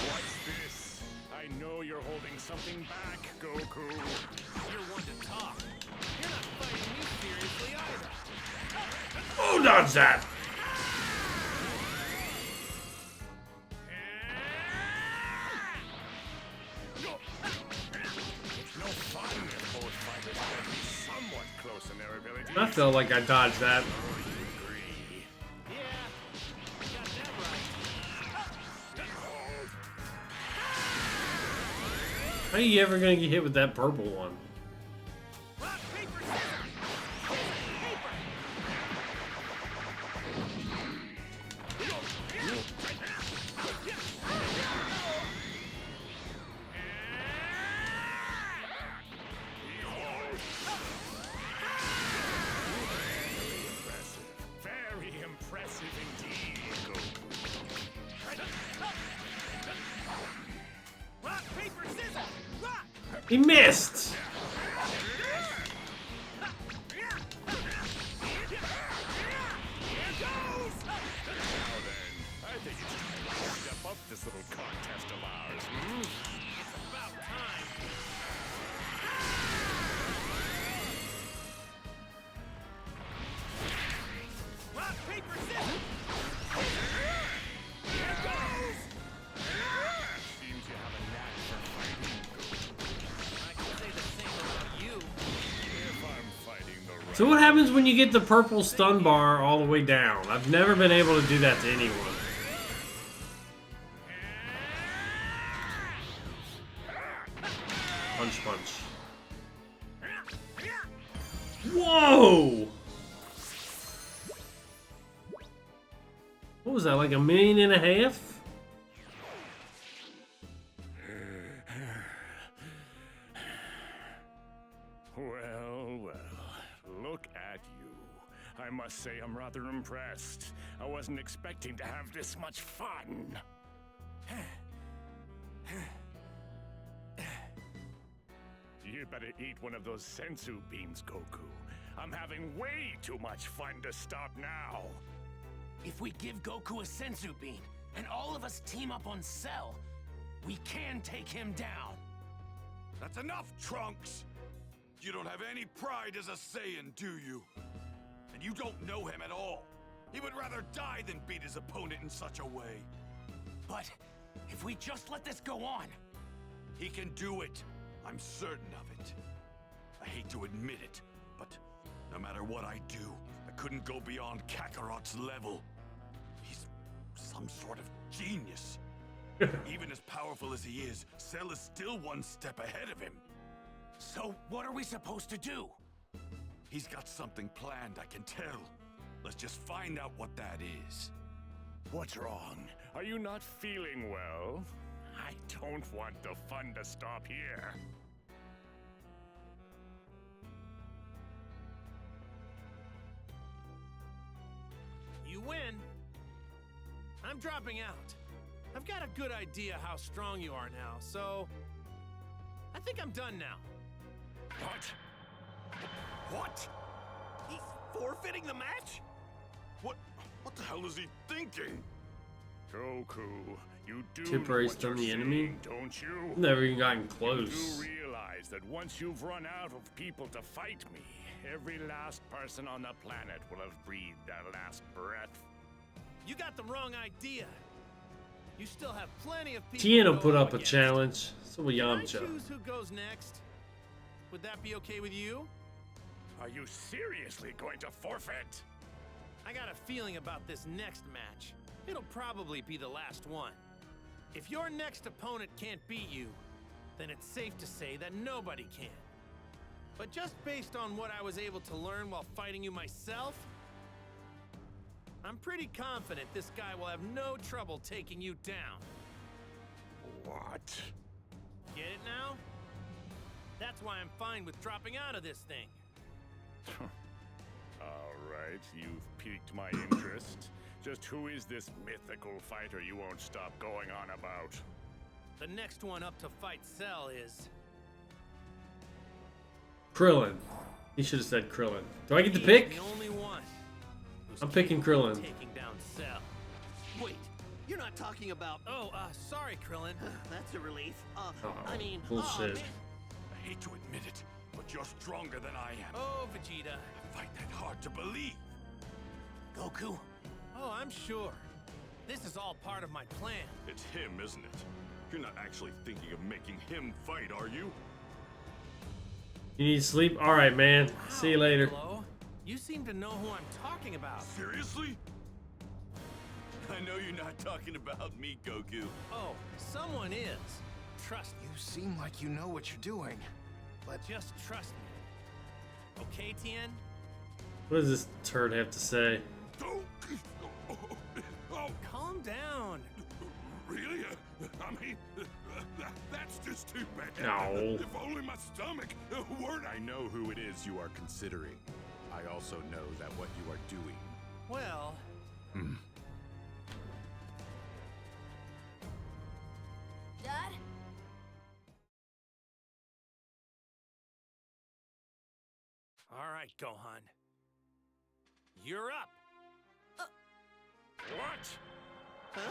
What's this? I know you're holding something back, Goku. You're one to talk. You're not fighting me seriously either. Oh, dodge that! It's no fun if both fighters are be somewhat close in their abilities. I felt like I dodged that. How are you ever gonna get hit with that purple one? Very impressive indeed, Goku. Rock, paper, scissors! Rock! He missed! Now then, I think it's time to step up this little contest of ours. It's about time. Rock, paper, scissors! Here goes! Seems you have a knack for fighting, Goku. I can say the same about you. If I'm fighting the right So what happens when you get the purple stun bar all the way down? I've never been able to do that to anyone. Punch, punch. Whoa! What was that, like 1.5 million? Well, look at you. I must say I'm rather impressed. I wasn't expecting to have this much fun. You'd better eat one of those sensu beans, Goku. I'm having way too much fun to stop now. If we give Goku a sensu bean and all of us team up on Cell, we can take him down. That's enough, Trunks! You don't have any pride as a Saiyan, do you? And you don't know him at all. He would rather die than beat his opponent in such a way. But if we just let this go on... He can do it. I'm certain of it. I hate to admit it, but no matter what I do, I couldn't go beyond Kakarot's level. He's some sort of genius. Even as powerful as he is, Cell is still one step ahead of him. So what are we supposed to do? He's got something planned, I can tell. Let's just find out what that is. What's wrong? Are you not feeling well? I don't want the fun to stop here. You win. I'm dropping out. I've got a good idea how strong you are now, so... I think I'm done now. What? He's forfeiting the match? What the hell is he thinking? Goku, you do Temporary know what stun you're the enemy? saying, don't you? Never even gotten You close. do realize that once you've run out of people to fight me, every last person on the planet will have breathed their last breath. You got the wrong idea. You still have plenty of people Tien to will go put up a against. challenge. So will Can I Yamcha. choose who goes next? Would that be okay with you? Are you seriously going to forfeit? I got a feeling about this next match. It'll probably be the last one. If your next opponent can't beat you, then it's safe to say that nobody can. But just based on what I was able to learn while fighting you myself, I'm pretty confident this guy will have no trouble taking you down. What? Get it now? That's why I'm fine with dropping out of this thing. All right, you've piqued my interest. Just who is this mythical fighter you won't stop going on about? The next one up to fight Cell is... Krillin. He should have said Krillin. Do I get to He's pick? the only one who's I'm picking capable of Krillin. taking down Cell. Wait, you're not talking about... Oh, sorry, Krillin. That's a relief. Oh, I mean... bullshit. man. I hate to admit it, but you're stronger than I am. Oh, Vegeta. I find that hard to believe. Goku? Oh, I'm sure. This is all part of my plan. It's him, isn't it? You're not actually thinking of making him fight, are you? You need sleep? Alright, man. Wow, See you later. Piccolo, you seem to know who I'm talking about. Seriously? I know you're not talking about me, Goku. Oh, someone is. Trust me. You seem like you know what you're doing, but Just trust me. Okay, Tien? What does this turd have to say? Oh, Calm down. really? I mean, that's just too bad. No. If only my stomach weren't... I know who it is you are considering. I also know that what you are doing. Well, Dad? all right, Gohan. You're up. What? Huh?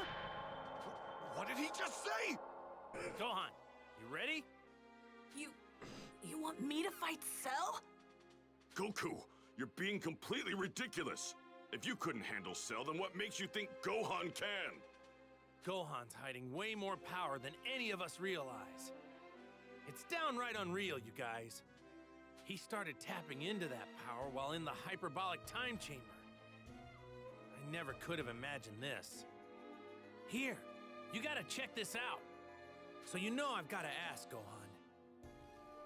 What did he just say? Gohan, you ready? You want me to fight Cell? Goku, you're being completely ridiculous. If you couldn't handle Cell, then what makes you think Gohan can? Gohan's hiding way more power than any of us realize. It's downright unreal, you guys. He started tapping into that power while in the hyperbolic time chamber. I never could have imagined this. Here, you gotta check this out. So you know I've gotta ask, Gohan.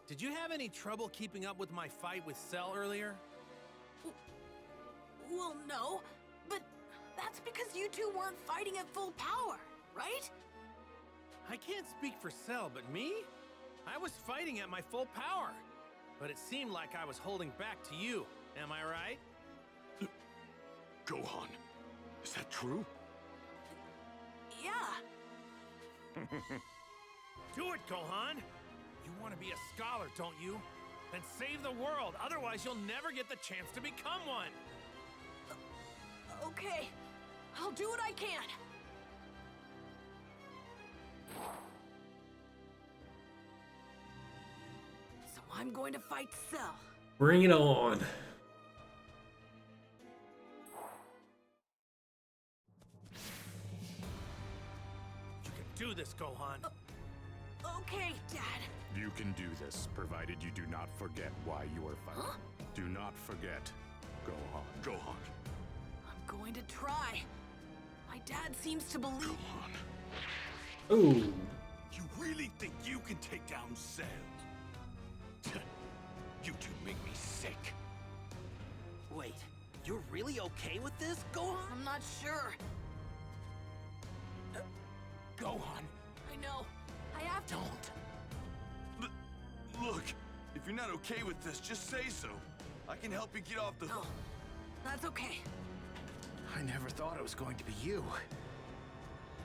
Did you have any trouble keeping up with my fight with Cell earlier? Well, no, but that's because you two weren't fighting at full power, right? I can't speak for Cell, but me? I was fighting at my full power. But it seemed like I was holding back to you. Am I right? Gohan, is that true? Yeah. Do it, Gohan! You want to be a scholar, don't you? Then save the world, otherwise you'll never get the chance to become one! Okay, I'll do what I can. So I'm going to fight Cell. Bring it on. You can do this, Gohan. Okay, Dad. You can do this, provided you do not forget why you are fighting. Huh? Do not forget, Gohan. Gohan. I'm going to try. My dad seems to believe... Gohan. Ooh. You really think you can take down Cell? You two make me sick. Wait, you're really okay with this, Gohan? I'm not sure. Gohan. I know. I have to... Look, if you're not okay with this, just say so. I can help you get off the... No, that's okay. I never thought it was going to be you.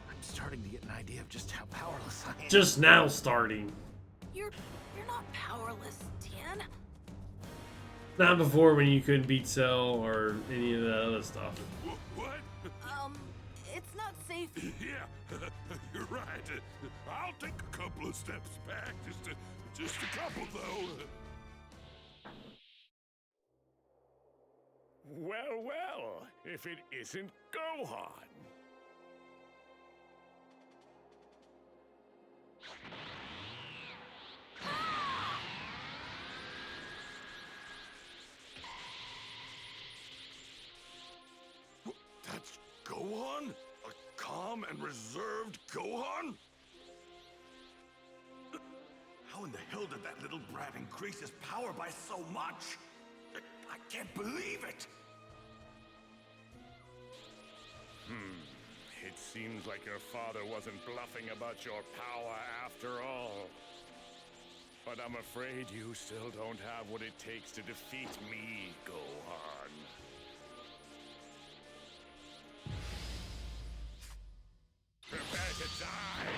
I'm starting to get an idea of just how powerless I am. Just now starting. You're not powerless, Tien. Not before when you couldn't beat Cell or any of that other stuff. What? It's not safe. Yeah, you're right. I'll take a couple of steps back. Just a couple, though. Well, well, if it isn't Gohan. That's Gohan? A calm and reserved Gohan? How in the hell did that little brat increase his power by so much? I can't believe it! It seems like your father wasn't bluffing about your power after all. But I'm afraid you still don't have what it takes to defeat me, Gohan. Prepare to die!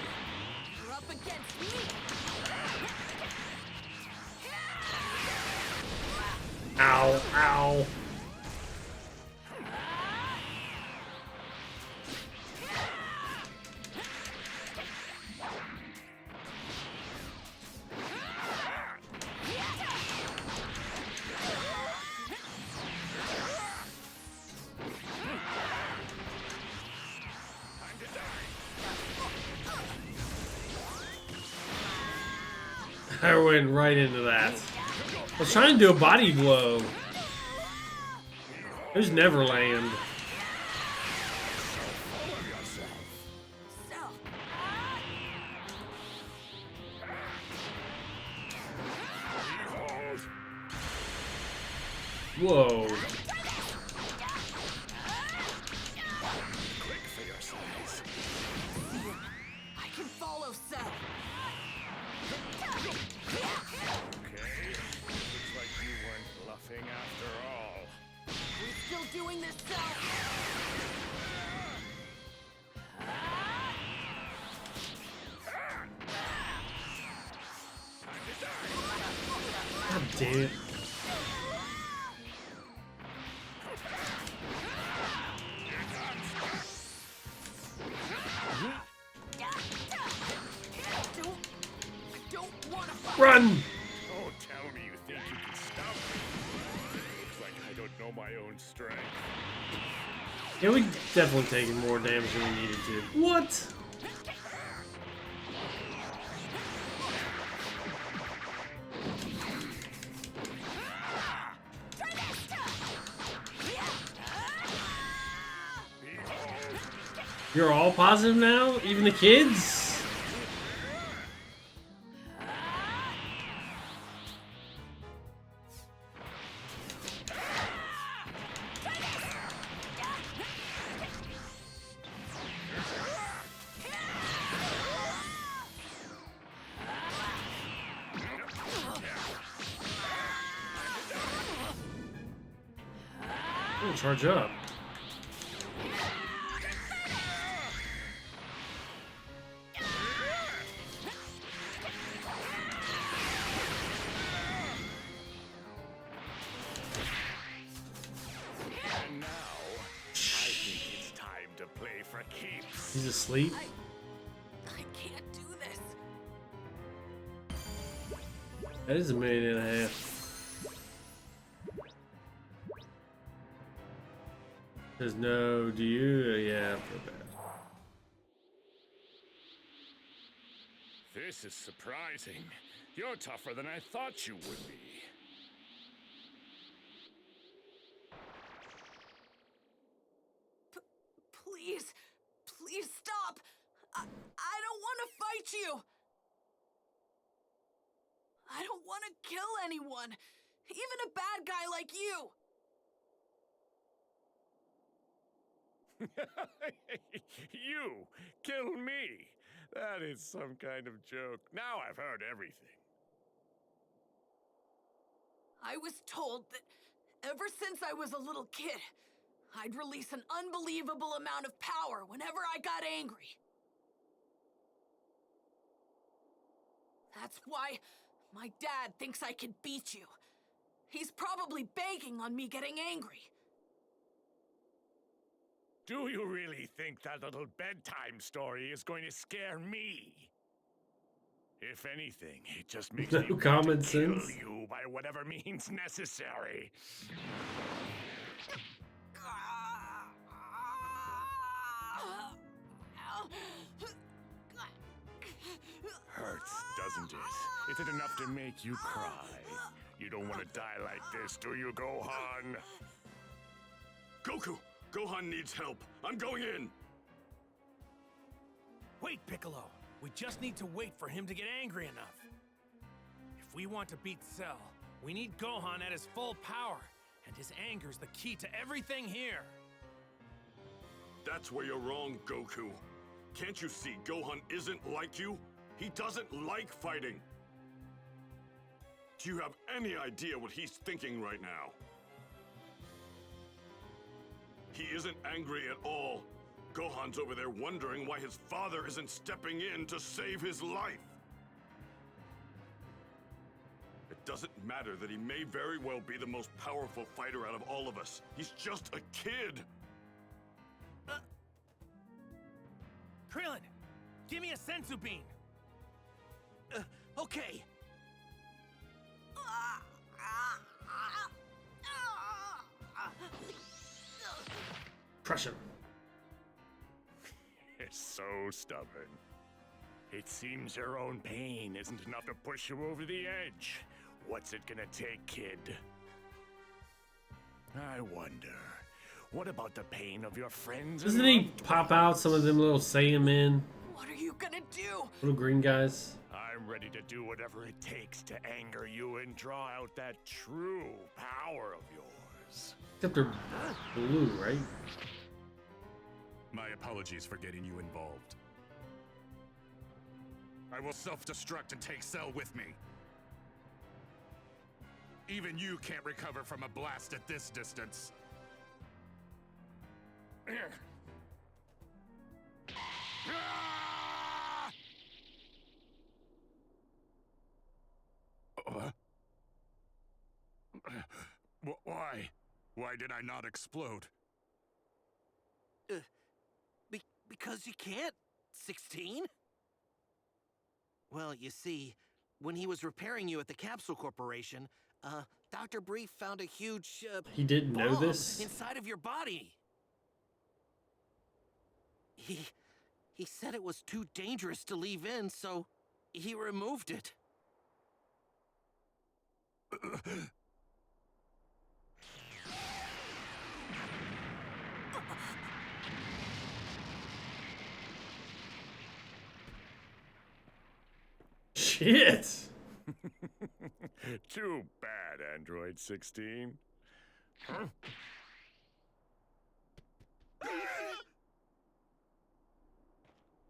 You're up against me. Ow, ow. I went right into that. I was trying to do a body blow. There's Neverland. Whoa. Quick for your size. I can follow Cell. Okay. Looks like you weren't bluffing after all. We're still doing this, Cell. God damn it. Run! Oh, tell me you think you can stop me. Looks like I don't know my own strength. Yeah, we definitely taken more damage than we needed to. What? You're all positive now? Even the kids? Oh, charge up. And now, I think it's time to play for keeps. He's asleep? I can't do this. That is 1.5 million. Says no, do you? Yeah, I feel bad. This is surprising. You're tougher than I thought you would be. Please, please stop. I don't want to fight you. I don't want to kill anyone, even a bad guy like you. You kill me. That is some kind of joke. Now I've heard everything. I was told that ever since I was a little kid, I'd release an unbelievable amount of power whenever I got angry. That's why my dad thinks I can beat you. He's probably banking on me getting angry. Do you really think that little bedtime story is going to scare me? If anything, it just makes No me want common to kill sense. you by whatever means necessary. Hurts, doesn't it? Is it enough to make you cry? You don't want to die like this, do you, Gohan? Goku! Gohan needs help. I'm going in. Wait, Piccolo. We just need to wait for him to get angry enough. If we want to beat Cell, we need Gohan at his full power, and his anger's the key to everything here. That's where you're wrong, Goku. Can't you see Gohan isn't like you? He doesn't like fighting. Do you have any idea what he's thinking right now? He isn't angry at all. Gohan's over there wondering why his father isn't stepping in to save his life. It doesn't matter that he may very well be the most powerful fighter out of all of us. He's just a kid. Krillin, give me a sensu bean. Okay. Crush him. It's so stubborn. It seems your own pain isn't enough to push you over the edge. What's it gonna take, kid? I wonder, what about the pain of your friends? Doesn't he pop out some of them little Saiyaman? What are you gonna do? Little green guys? I'm ready to do whatever it takes to anger you and draw out that true power of yours. Except they're blue, right? My apologies for getting you involved. I will self-destruct and take Cell with me. Even you can't recover from a blast at this distance. Why? Why did I not explode? Because you can't, 16? Well, you see, when he was repairing you at the Capsule Corporation, Dr. Brief found a huge, he didn't know bomb this? inside of your body. He said it was too dangerous to leave in, so he removed it. Shit! Too bad, Android 16. Huh?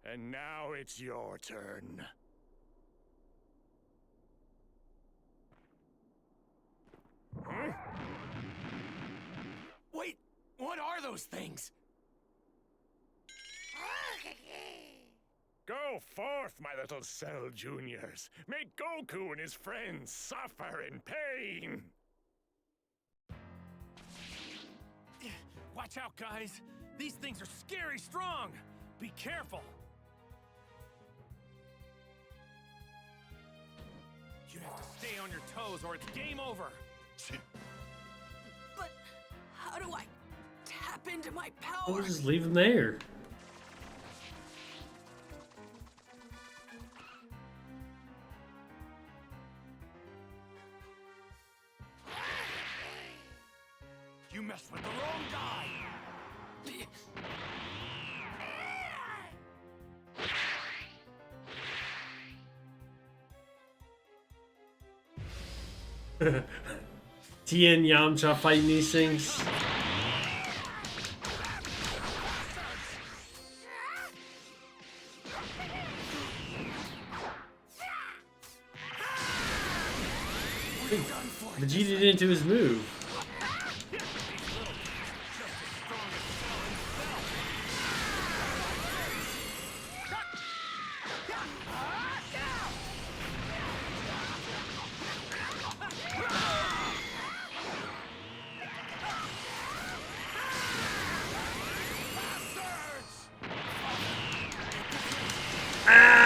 And now it's your turn. Huh? Wait, what are those things? Go forth, my little Cell Juniors. Make Goku and his friends suffer in pain. Watch out, guys. These things are scary strong. Be careful. You have to stay on your toes or it's game over. But how do I tap into my power? We'll just leave him there. You messed with the wrong guy! Tien Yamcha fighting these things. Vegeta didn't do his move.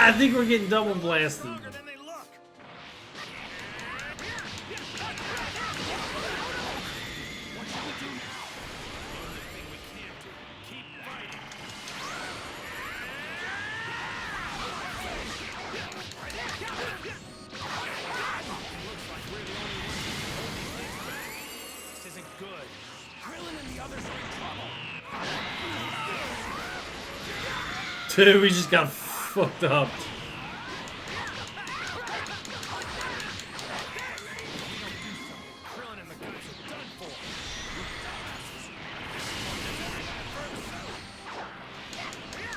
I think we're getting double blasted. This isn't good. Krillin and the others are in trouble. Dude, we just got fucked up.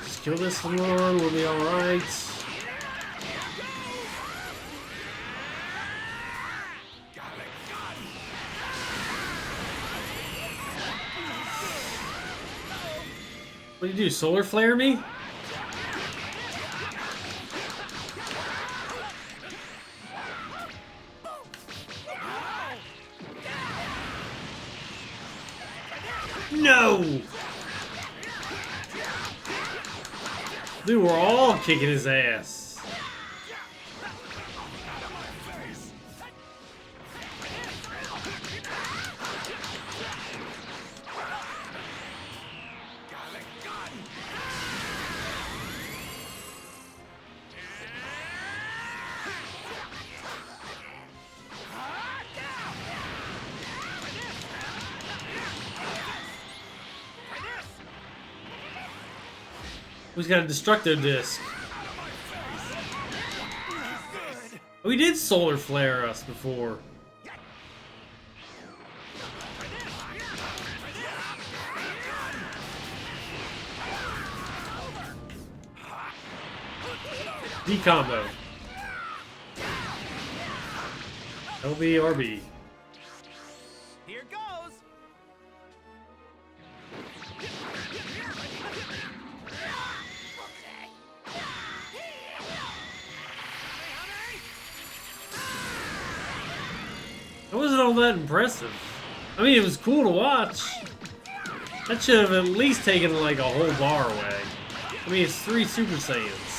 Just kill this one, we'll be alright. What do you do, solar flare me? No! Dude, we're all kicking his ass. Who's got a destructo disc? We did solar flare us before. D-combo. LB, RB. Here goes. It wasn't all that impressive. I mean, it was cool to watch. That should have at least taken like a whole bar away. I mean, it's 3 Super Saiyans.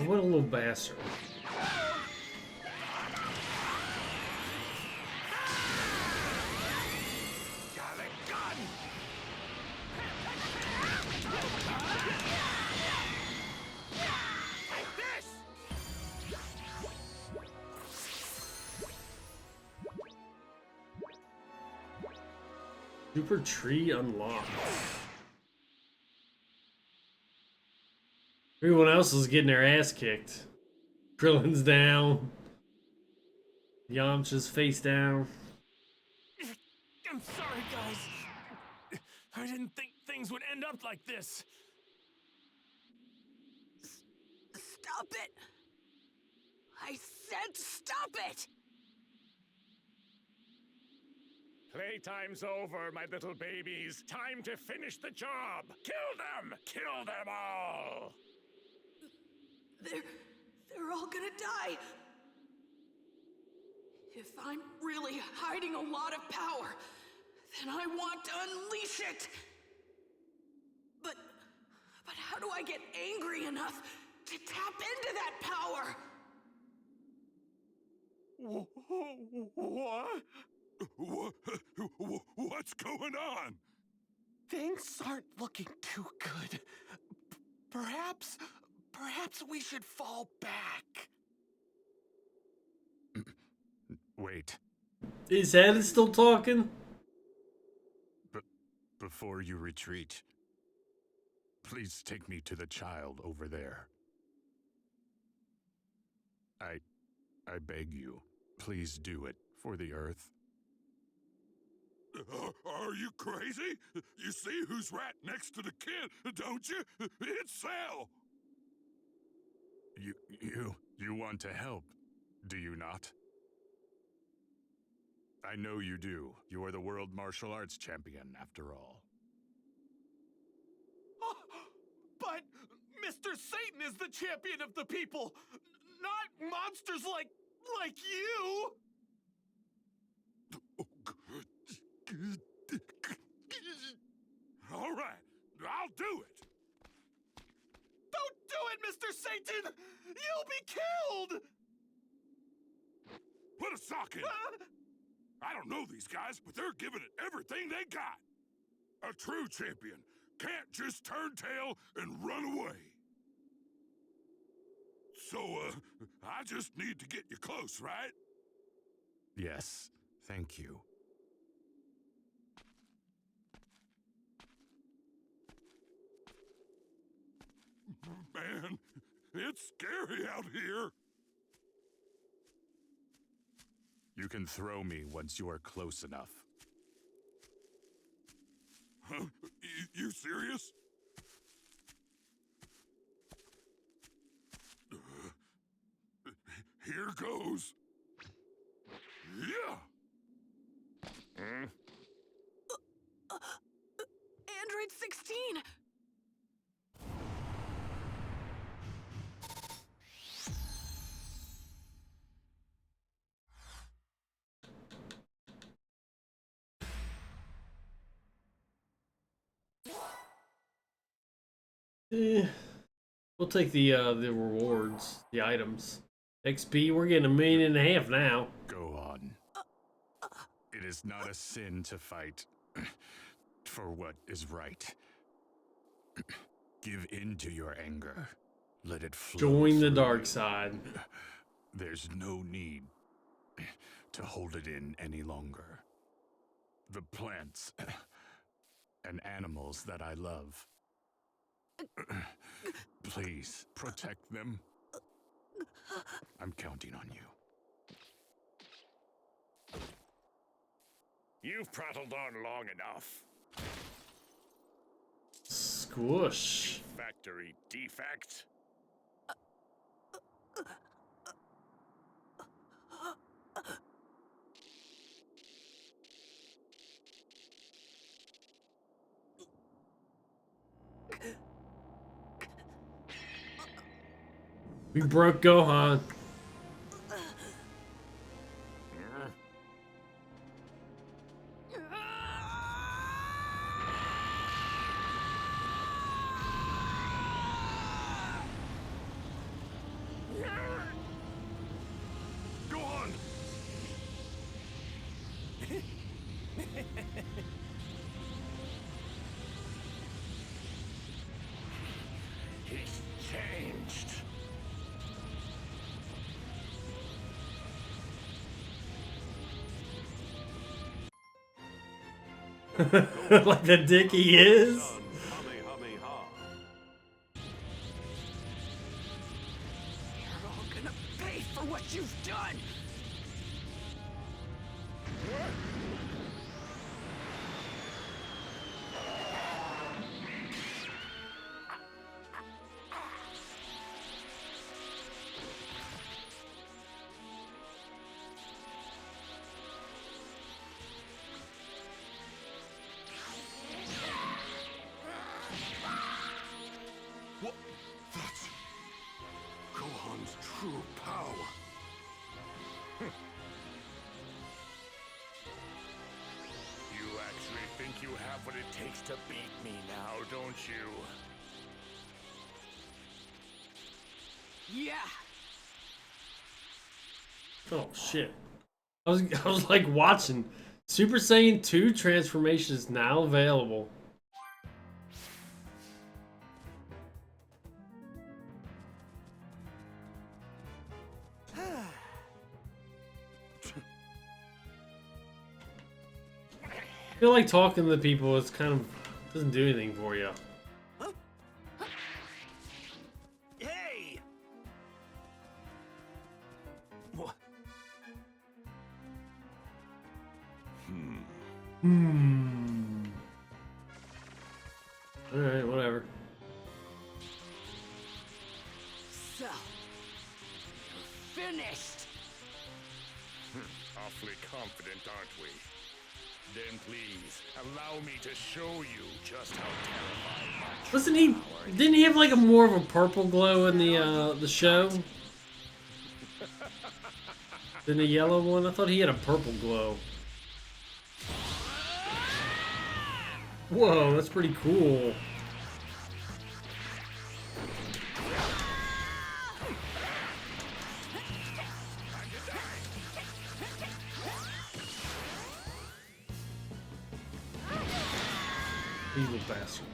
What a little bastard. Super tree unlocked. Everyone else is getting their ass kicked. Krillin's down. Yamcha's face down. I'm sorry, guys. I didn't think things would end up like this. Stop it! I said stop it! Playtime's over, my little babies. Time to finish the job. Kill them! Kill them all! They're all gonna die. If I'm really hiding a lot of power, then I want to unleash it. But how do I get angry enough to tap into that power? What's going on? Things aren't looking too good. Perhaps we should fall back. Wait. His head is still talking? Before you retreat, please take me to the child over there. I beg you, please do it for the Earth. Are you crazy? You see who's right next to the kid, don't you? It's Cell! You want to help, do you not? I know you do. You are the world martial arts champion, after all. But Mr. Satan is the champion of the people, not monsters like you! All right, I'll do it. Don't do it, Mr. Satan! You'll be killed! Put a sock in it. I don't know these guys, but they're giving it everything they got. A true champion can't just turn tail and run away. So, I just need to get you close, right? Yes, thank you. Man, it's scary out here. You can throw me once you are close enough. Huh? You serious? Here goes. Yeah! Android 16! We'll take the rewards, the items. XP, we're getting 1.5 million now. Go on. It is not a sin to fight. for what is right. Give in to your anger. Let it flow. Join the through dark you. side. There's no need to hold it in any longer. The plants and animals that I love. Please protect them. I'm counting on you. You've prattled on long enough. Squish. Factory defect. We broke Gohan. Gohan! He's changed. Like the dick he is. You're all gonna pay for what you've done! What? That's Gohan's true power. You actually think you have what it takes to beat me now, don't you? Yeah! Oh shit. I was like watching. Super Saiyan 2 transformation is now available. I feel like talking to the people is kind of doesn't do anything for you. Hey! What? Alright, whatever. So, you're finished! Awfully confident, aren't we? Then please, allow me to show you just how terrifying. Wasn't he? Didn't he have like a more of a purple glow in the show than the yellow one? I thought he had a purple glow. Whoa, that's pretty cool. Evil bastard.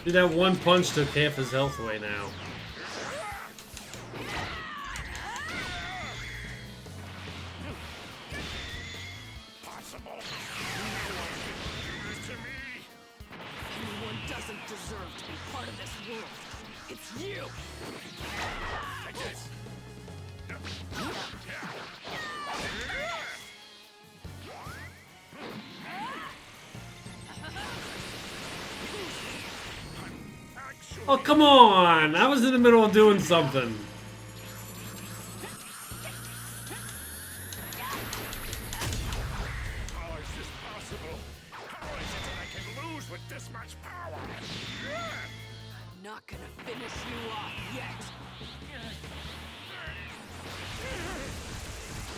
Dude, that one punch took half his health away now. Possible. To me. Anyone doesn't deserve to be part of this world. It's you! Take this. Oh, come on! I was in the middle of doing something. How is this possible? How is it that I can lose with this much power? I'm not gonna finish you off yet!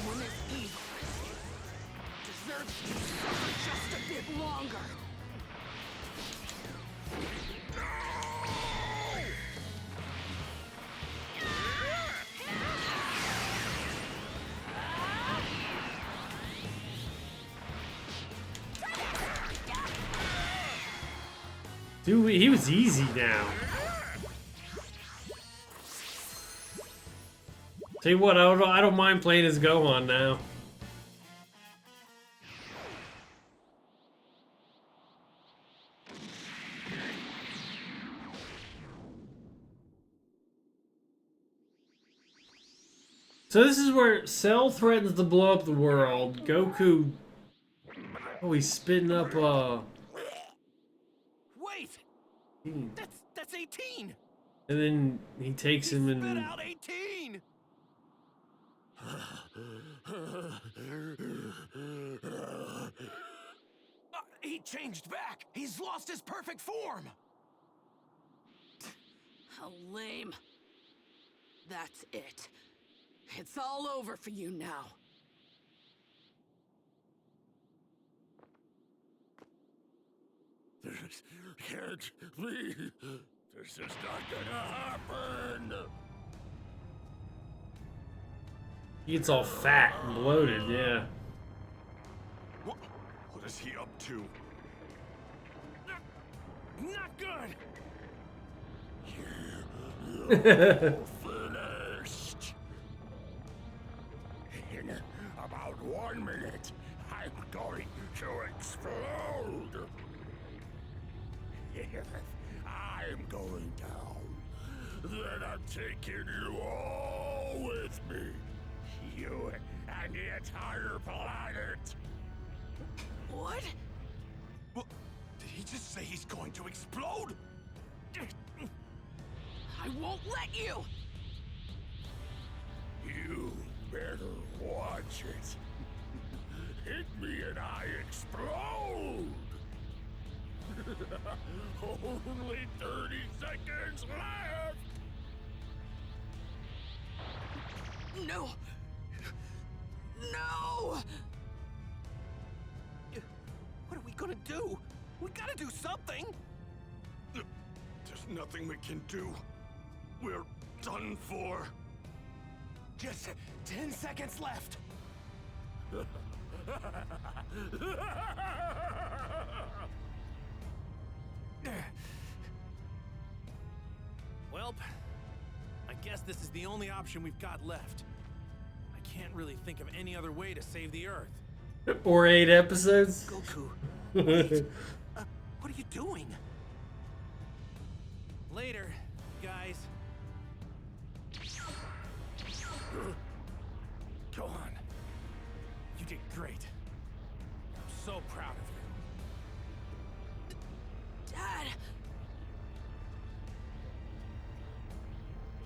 One is evil. Deserves to suffer just a bit longer. Dude, he was easy now. Tell you what, I don't mind playing as Gohan now. So this is where Cell threatens to blow up the world. Goku... Oh, he's spitting up, Wait! That's 18! And then he takes him Spit and... out 18! He changed back! He's lost his perfect form! How lame. That's it. It's all over for you now. This can't be. This is not gonna happen. He gets all fat and bloated, yeah. What is he up to? Not good! You're finished. In about 1 minute, I'm going to explode. If I'm going down, then I'm taking you all with me. You and the entire planet. What? What? Did he just say he's going to explode? I won't let you! You better watch it. Hit me and I explode! Only 30 seconds left! No! No! What are we gonna do? We gotta do something! There's nothing we can do. We're done for. Just 10 seconds left. Welp, I guess this is the only option we've got left. I can't really think of any other way to save the Earth. Or 8 episodes. Goku, wait. What are you doing? Later, guys. Go on. You did great. I'm so proud of you. Dad!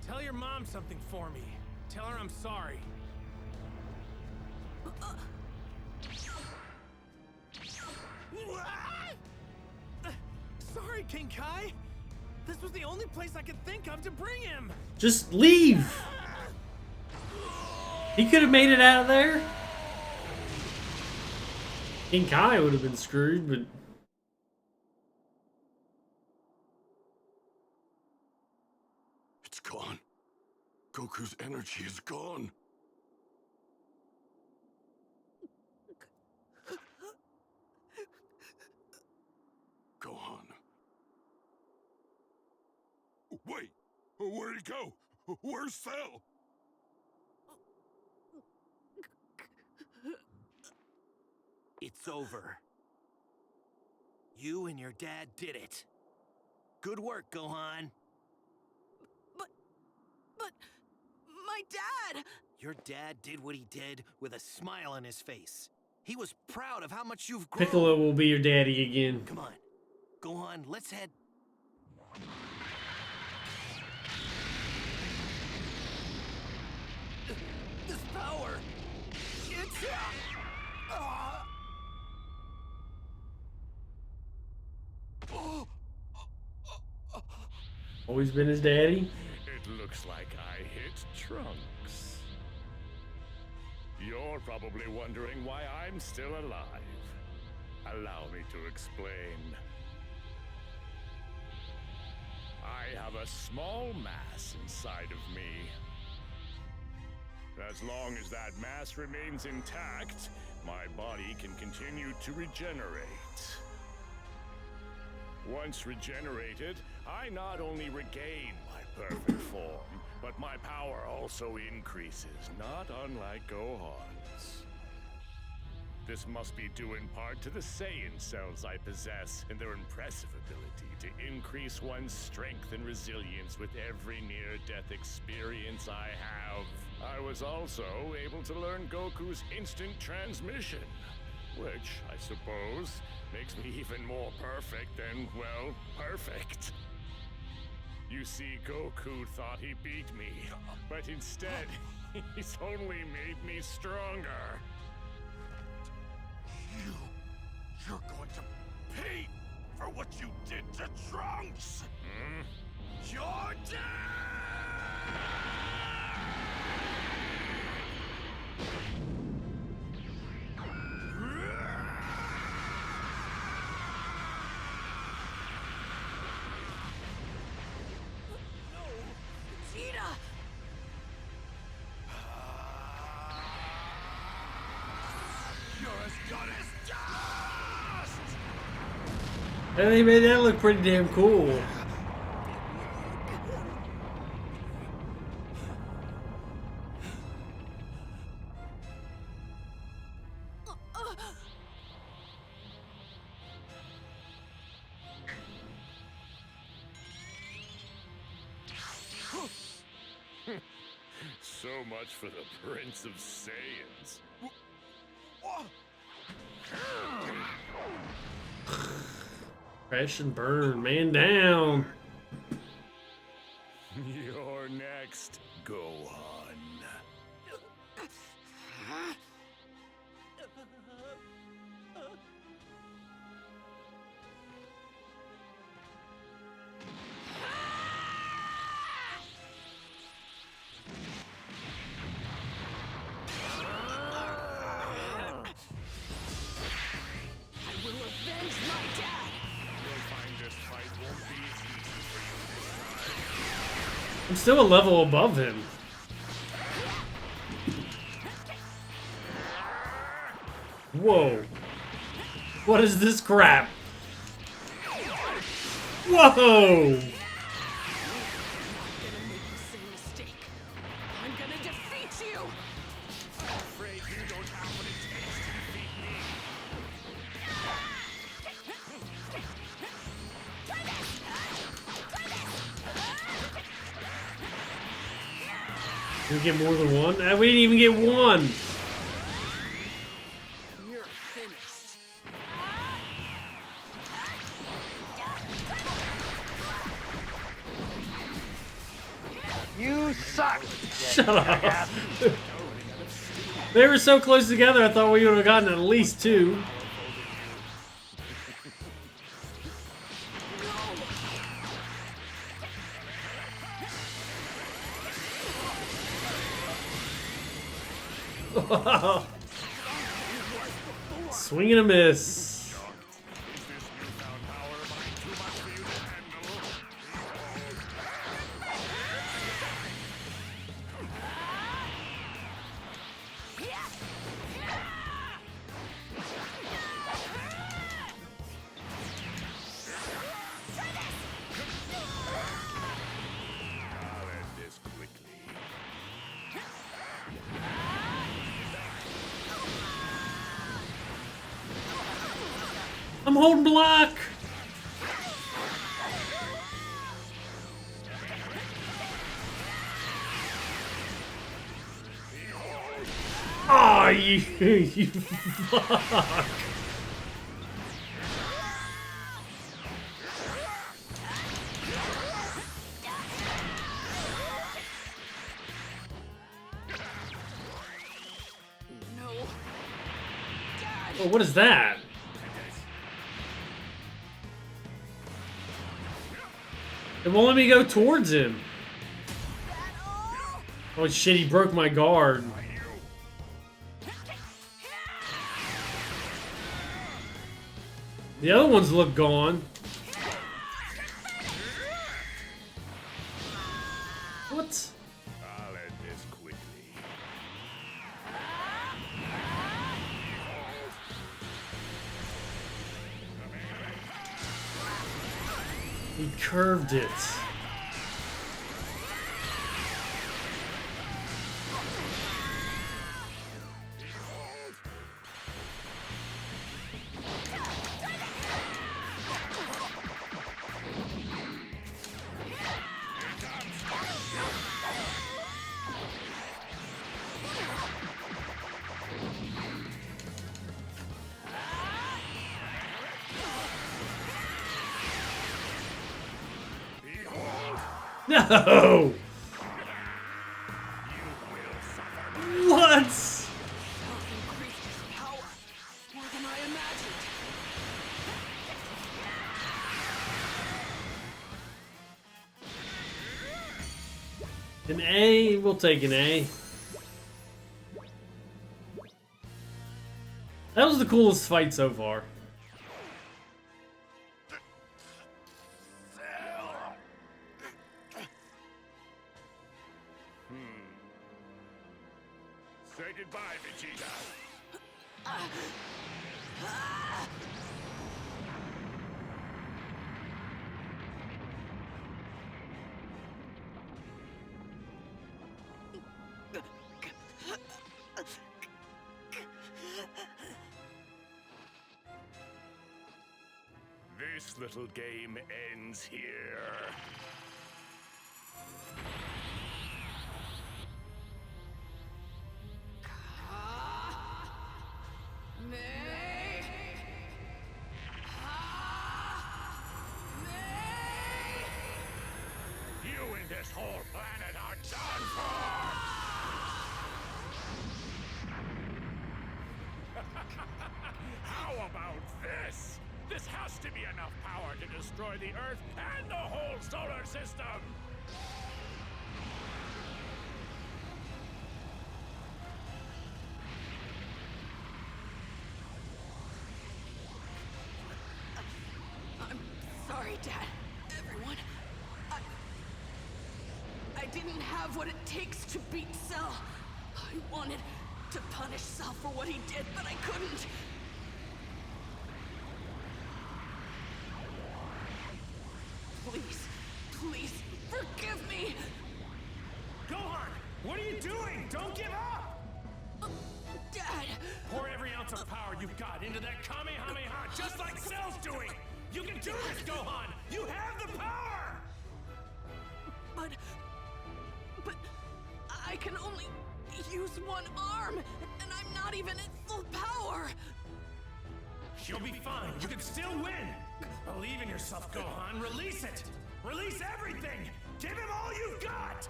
Tell your mom something for me. Tell her I'm sorry. Sorry, King Kai. This was the only place I could think of to bring him. Just leave. He could have made it out of there. King Kai would have been screwed, but... It's gone. Goku's energy is gone. Gohan. Wait, where'd he go? Where's Cell? It's over. You and your dad did it. Good work, Gohan. But my dad! Your dad did what he did with a smile on his face. He was proud of how much you've grown. Piccolo will be your daddy again. Come on. Gohan, let's head. This power! It's... Always been his daddy. It looks like I hit Trunks. You're probably wondering why I'm still alive. Allow me to explain. I have a small mass inside of me. As long as that mass remains intact, my body can continue to regenerate. Once regenerated, I not only regain my perfect form, but my power also increases, not unlike Gohan's. This must be due in part to the Saiyan cells I possess and their impressive ability to increase one's strength and resilience with every near-death experience I have. I was also able to learn Goku's instant transmission, which, I suppose, makes me even more perfect than, well, perfect. You see, Goku thought he beat me, but instead, he's only made me stronger. You're going to pay for what you did to Trunks! You're dead! And they made that look pretty damn cool. So much for the Prince of Saiyans. Crash and burn, man down. You're next, Gohan. I will avenge my dad! You'll find this fight won't be as easy for you this time. I'm still a level above him. Whoa. What is this crap? Whoa! I'm gonna defeat you! I'm afraid you don't have what it takes to defeat me. Did we get more than one? We didn't even get one. You're finished. You suck! Shut up. They were so close together, I thought we would have gotten at least two. Swing and a miss. I'm holding block. Oh, you fuck. No. Oh, what is that? It won't let me go towards him. Oh shit, he broke my guard. The other ones look gone. What? I'll end this quickly. He curved it. No! What? Increased his power more than I imagined. An A? We'll take an A. That was the coolest fight so far. Say goodbye, Vegeta. This little game ends here. You and this whole planet are done for! How about this? This has to be enough power to destroy the Earth and the whole solar system! I'm sorry, Dad. Everyone. I didn't have what it takes to beat Cell. I wanted to punish Cell for what he did, but I couldn't. Please, please, forgive me! Gohan! What are you doing? Don't give up! Dad! Pour every ounce of power you've got into that Kamehameha, just like Cell's doing! You can do this, Gohan! You have the power! But I can only use one arm, and I'm not even at full power! You'll be fine. You can still win! Believe in yourself, Gohan. Release it! Release everything! Give him all you've got!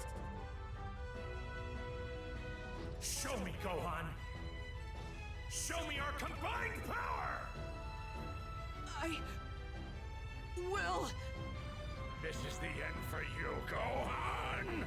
Show me, Gohan! Show me our combined power! I will. This is the end for you, Gohan!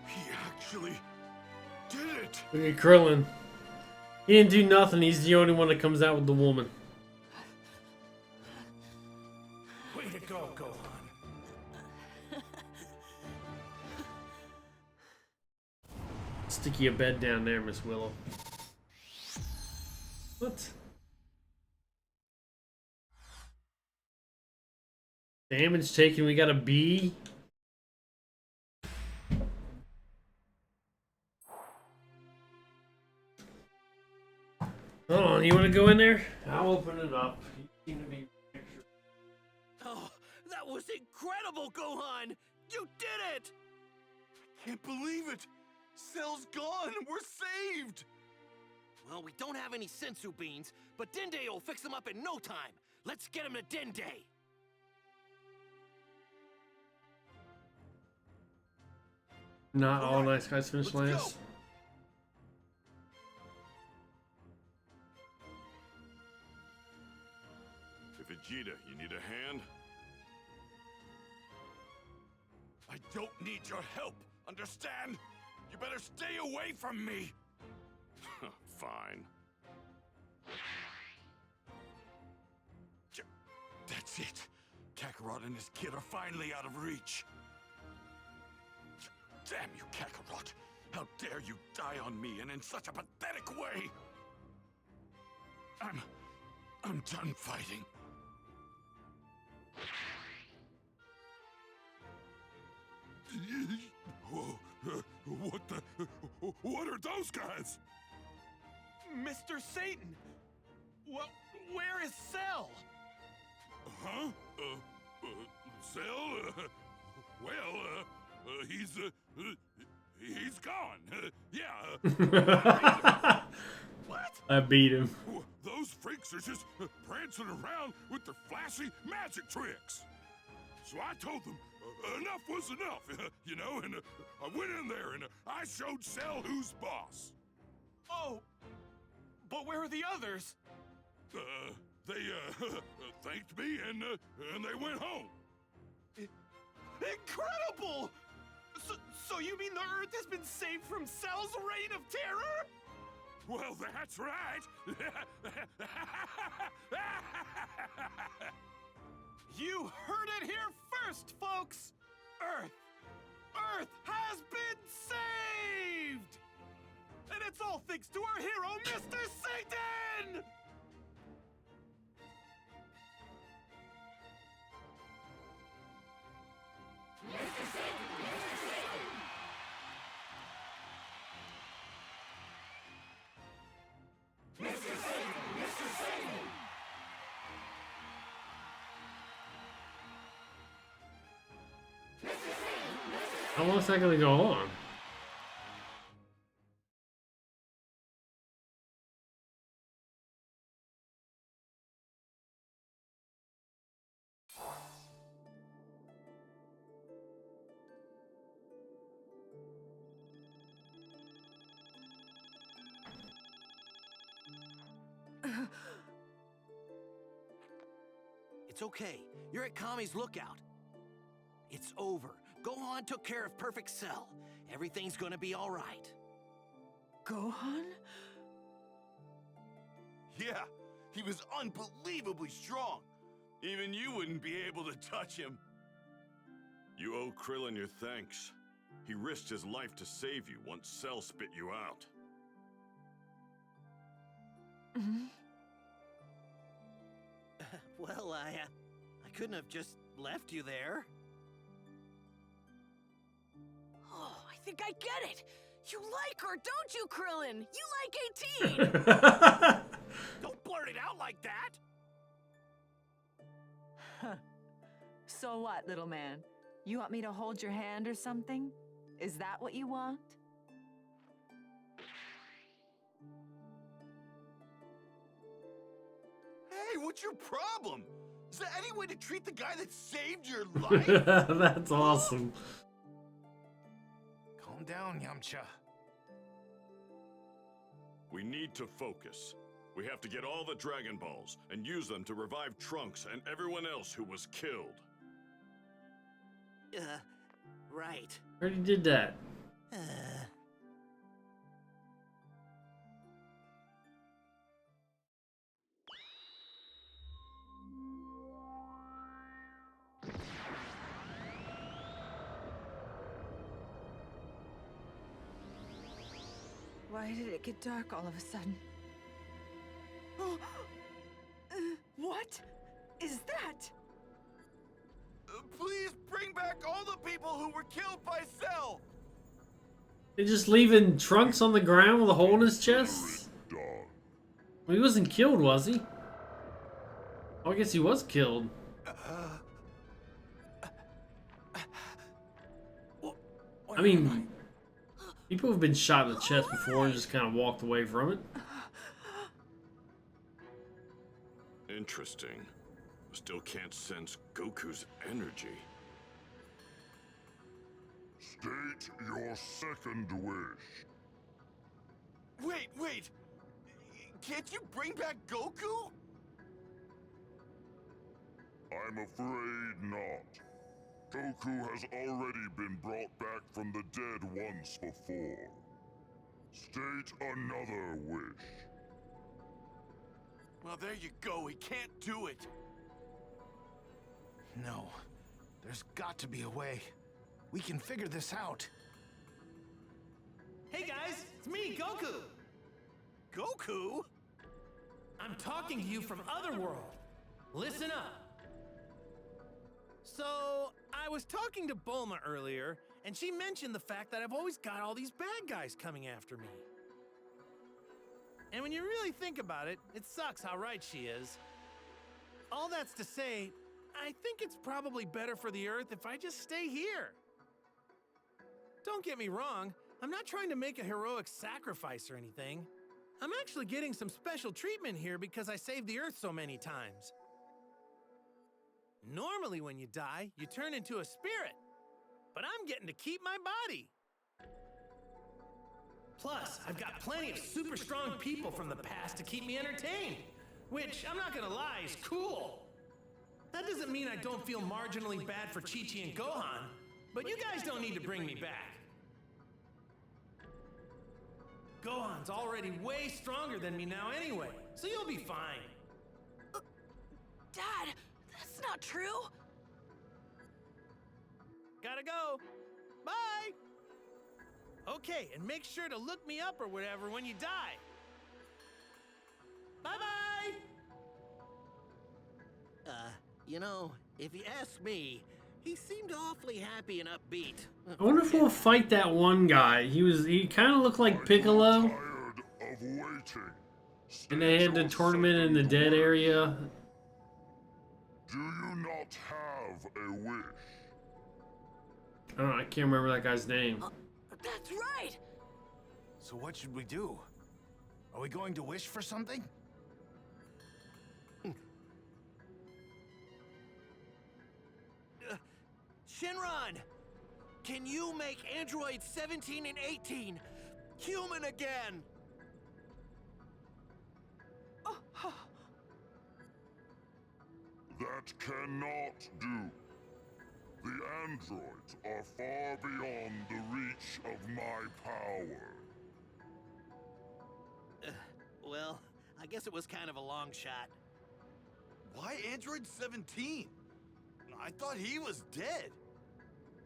He actually did it! Look at Krillin. He didn't do nothing. He's the only one that comes out with the woman. Way to go, Gohan. Stick your bed down there, Miss Willow. What? Damage taken. We got a B. Hold on, you want to go in there? I'll open it up. You seem to be. Oh, that was incredible, Gohan! You did it! can't believe it! Cell's gone! We're saved! Well, we don't have any sensu beans, but Dende will fix them up in no time. Let's get him to Dende. Not all nice guys finish last. Vegeta, you need a hand? I don't need your help, understand? You better stay away from me! Fine. That's it. Kakarot and his kid are finally out of reach. Damn you, Kakarot! How dare you die on me and in such a pathetic way! I'm done fighting. What are those guys? Mr. Satan! Where is Cell? Huh? Cell? He's gone. Yeah. What? I beat him. Those freaks are just prancing around with their flashy magic tricks. So I told them enough was enough, you know, and I went in there and I showed Cell who's boss. Oh, but where are the others? They thanked me and they went home. Incredible! So you mean the Earth has been saved from Cell's reign of terror? Well, that's right. You heard it here first, folks! Earth has been saved! And it's all thanks to our hero, Mr. Satan! Mr. Satan! Mr. Satan! Mr. Satan! Mr. Satan! How long is that gonna go on? It's okay. You're at Kami's lookout. It's over. Gohan took care of Perfect Cell. Everything's gonna be all right. Gohan? Yeah, he was unbelievably strong. Even you wouldn't be able to touch him. You owe Krillin your thanks. He risked his life to save you once Cell spit you out. Well, I couldn't have just left you there. Oh, I think I get it. You like her, don't you, Krillin? You like 18. Don't blurt it out like that. So what, little man? You want me to hold your hand or something? Is that what you want? Hey, what's your problem? Is there any way to treat the guy that saved your life? That's awesome. Calm down, Yamcha. We need to focus. We have to get all the Dragon Balls and use them to revive Trunks and everyone else who was killed. Right. Already did that. Why did it get dark all of a sudden? What is that? Please bring back all the people who were killed by Cell! They just leaving Trunks on the ground with a hole in his chest? Well, he wasn't killed, was he? Oh, I guess he was killed. I mean, People have been shot in the chest before and just kind of walked away from it. Interesting. Still can't sense Goku's energy. State your second wish. Wait! Can't you bring back Goku? I'm afraid not. Goku has already been brought back from the dead once before. State another wish. Well, there you go. He can't do it. No. There's got to be a way. We can figure this out. Hey guys, it's me, Goku! Goku? I'm talking to you from Otherworld. Listen up. So, I was talking to Bulma earlier, and she mentioned the fact that I've always got all these bad guys coming after me. And when you really think about it, it sucks how right she is. All that's to say, I think it's probably better for the Earth if I just stay here. Don't get me wrong, I'm not trying to make a heroic sacrifice or anything. I'm actually getting some special treatment here because I saved the Earth so many times. Normally when you die, you turn into a spirit. But I'm getting to keep my body. Plus, I've got plenty of super strong people from the past to keep me entertained. Which, I'm not gonna lie, is cool. That doesn't mean I don't feel marginally bad for Chi-Chi and Gohan, but you guys don't need to bring me back. Gohan's already way stronger than me now anyway, so you'll be fine. Dad, that's not true. Gotta go. Bye! Okay, and make sure to look me up or whatever when you die. Bye-bye! You know, if you ask me, he seemed awfully happy and upbeat. I wonder if we'll fight that one guy. He kind of looked like Piccolo. Tired of waiting. And they had the tournament in the dead area. Do you not have a wish? I don't know, I can't remember that guy's name. That's right. So what should we do? Are we going to wish for something? Shinron! Can you make androids 17 and 18 human again? That cannot do. The androids are far beyond the reach of my power. Well, I guess it was kind of a long shot. Why Android 17? I thought he was dead.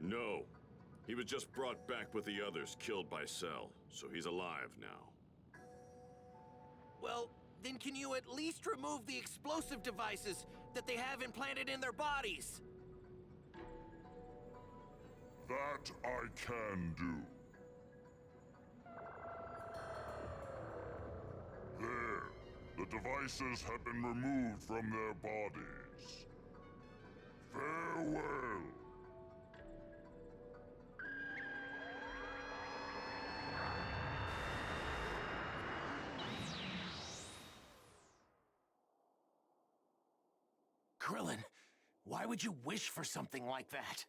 No. He was just brought back with the others killed by Cell, so he's alive now. Well, then can you at least remove the explosive devices that they have implanted in their bodies? That I can do. There. The devices have been removed from their bodies. Farewell. Krillin, why would you wish for something like that?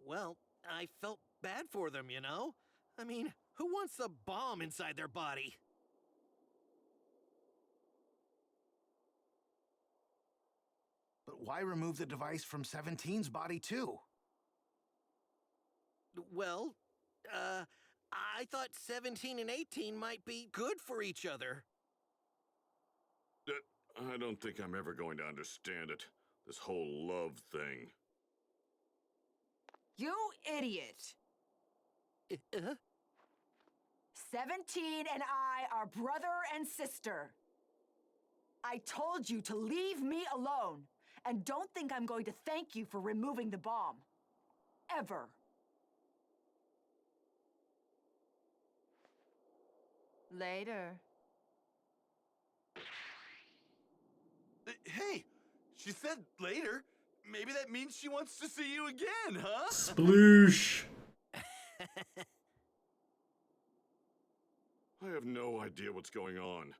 Well, I felt bad for them, you know? I mean, who wants a bomb inside their body? But why remove the device from 17's body too? Well, I thought 17 and 18 might be good for each other. I don't think I'm ever going to understand it. This whole love thing. You idiot! 17 and I are brother and sister. I told you to leave me alone, and don't think I'm going to thank you for removing the bomb. Ever. Later. Hey, she said later. Maybe that means she wants to see you again, huh? Sploosh. I have no idea what's going on.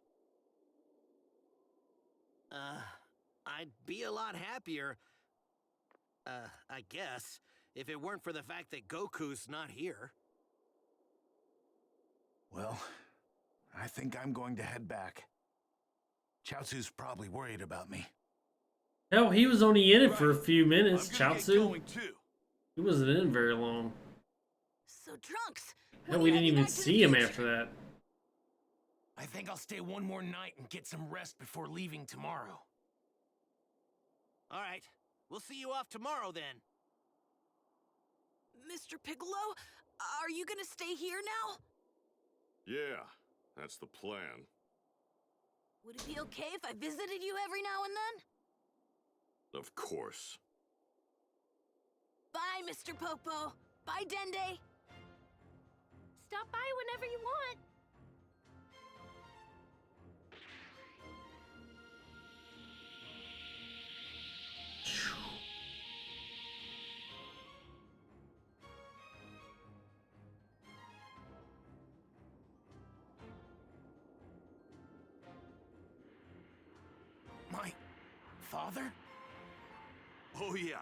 I'd be a lot happier, I guess, if it weren't for the fact that Goku's not here. Well, I think I'm going to head back. Chaozu's probably worried about me. Hell, he was only in it for a few minutes, I'm gonna get Chaozu. going too. He wasn't in very long. So, Trunks, Hell, we didn't even see him after that. I think I'll stay one more night and get some rest before leaving tomorrow. All right, we'll see you off tomorrow then. Mr. Piccolo, are you gonna stay here now? Yeah, that's the plan. Would it be okay if I visited you every now and then? Of course. Bye, Mr. Popo. Bye, Dende. Stop by whenever you want. My father? Oh yeah,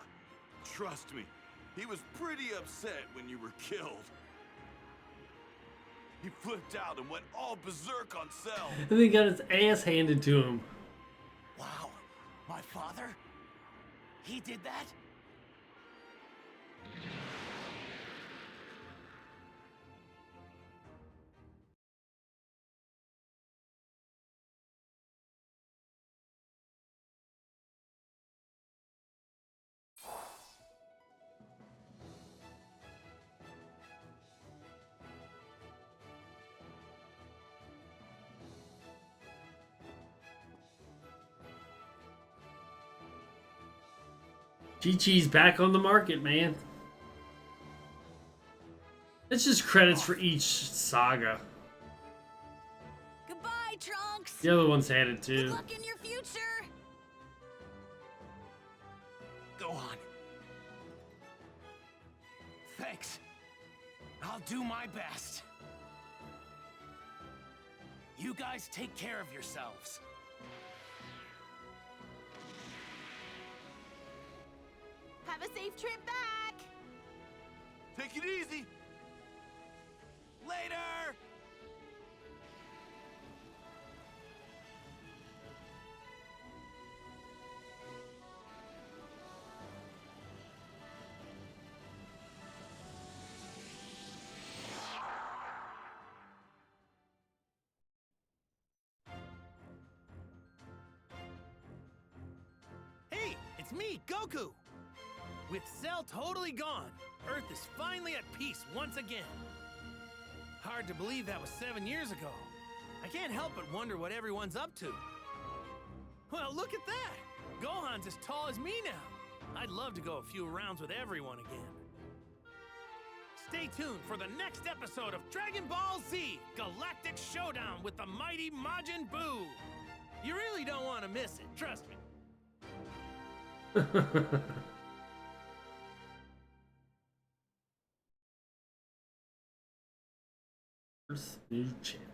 trust me. He was pretty upset when you were killed. He flipped out and went all berserk on Cell. And then he got his ass handed to him. Wow, my father? He did that? Chi-Chi's back on the market, man. It's just credits for each saga. Goodbye, Trunks. The other ones had it Good too. luck in your future. Go on. Thanks. I'll do my best. You guys take care of yourselves. Have a safe trip back. Take it easy. Later! Hey, it's me, Goku! With Cell totally gone, Earth is finally at peace once again. Hard to believe that was 7 years ago. I can't help but wonder what everyone's up to. Well, look at that! Gohan's as tall as me now. I'd love to go a few rounds with everyone again. Stay tuned for the next episode of Dragon Ball Z Galactic Showdown with the mighty Majin Buu. You really don't want to miss it, trust me. First new champion.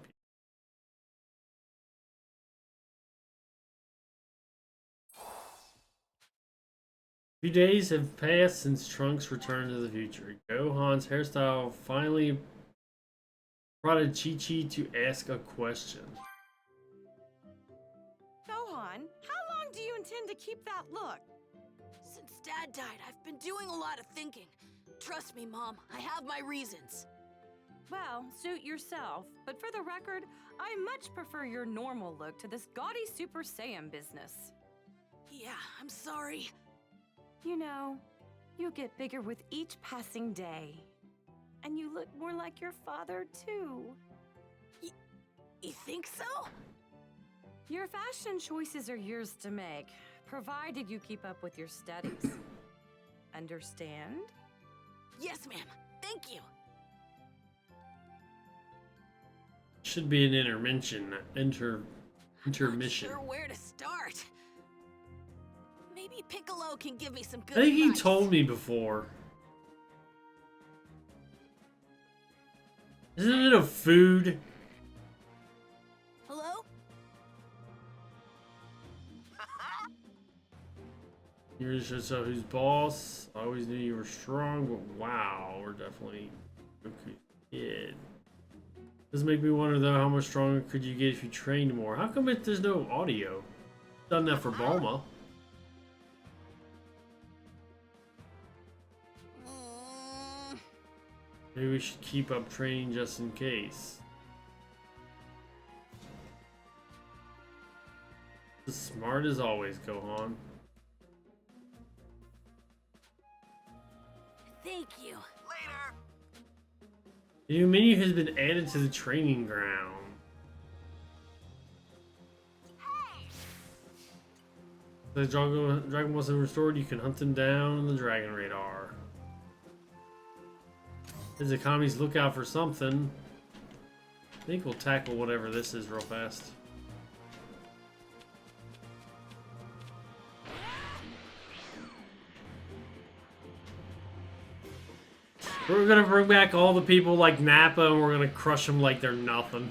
Few days have passed since Trunks returned to the future. Gohan's hairstyle finally prodded Chi-Chi to ask a question. Gohan, how long do you intend to keep that look? Since Dad died, I've been doing a lot of thinking. Trust me, Mom, I have my reasons. Well, suit yourself, but for the record, I much prefer your normal look to this gaudy Super Saiyan business. Yeah, I'm sorry. You know, you get bigger with each passing day. And you look more like your father, too. You think so? Your fashion choices are yours to make, provided you keep up with your studies. Understand? Yes, ma'am. Thank you. Should be an intermission. Intermission. Not sure where to start. Maybe Piccolo can give me some good I think he advice. told me before. Isn't it a food? You're just who's boss. I always knew you were strong, but wow, we're definitely okay. Yeah. This make me wonder though, how much stronger could you get if you trained more? How come there's no audio? Done that for Bulma. Maybe we should keep up training just in case. As smart as always, Gohan. Thank you. Later. The new menu has been added to the training ground. The Dragon Balls have restored. You can hunt them down on the Dragon Radar. As the commies look out for something, I think we'll tackle whatever this is real fast. We're gonna bring back all the people like Nappa and we're gonna crush them like they're nothing.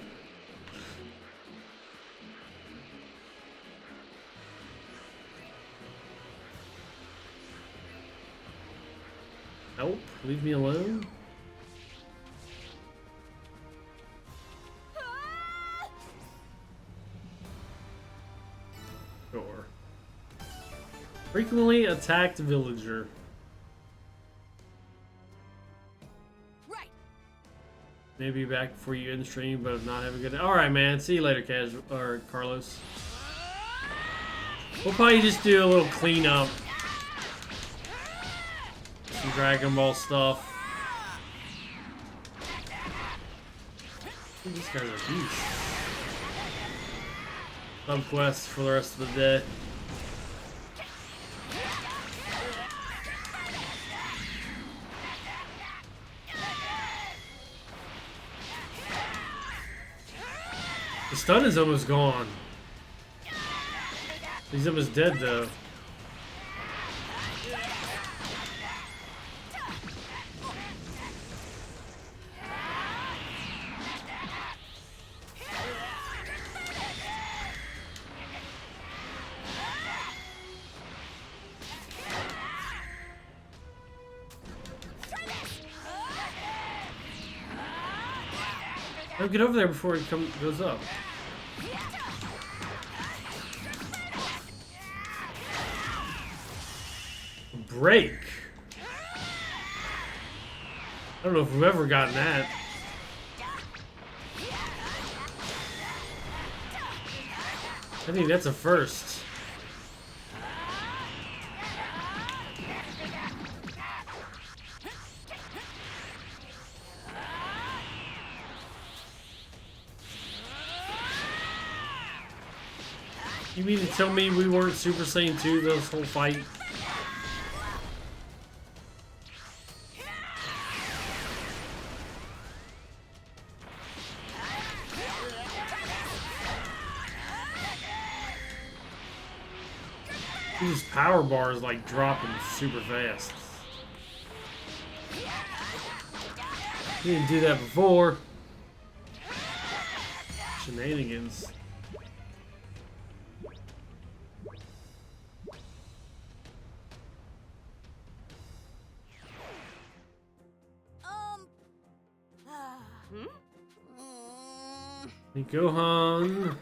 Help, leave me alone. Sure. Frequently attacked villager. Right. Maybe back before you end the stream, but if not, have a good day. Alright, man. See you later, Carlos. We'll probably just do a little cleanup. Some Dragon Ball stuff. These guys are beasts. Some quests for the rest of the day. The stun is almost gone. He's almost dead though. I'll get over there before it goes up. Break. I don't know if we've ever gotten that. I think that's a first. You mean to tell me we weren't Super Saiyan 2 this whole fight? These power bars like dropping super fast. We didn't do that before. Shenanigans. Hey, Gohan.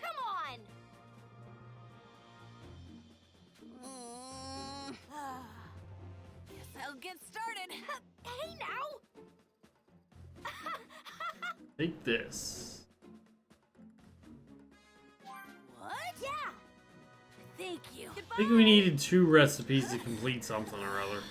Come on! Guess I'll get started. Hey now! Take this. What? Yeah! Thank you. I think we needed 2 recipes to complete something or other.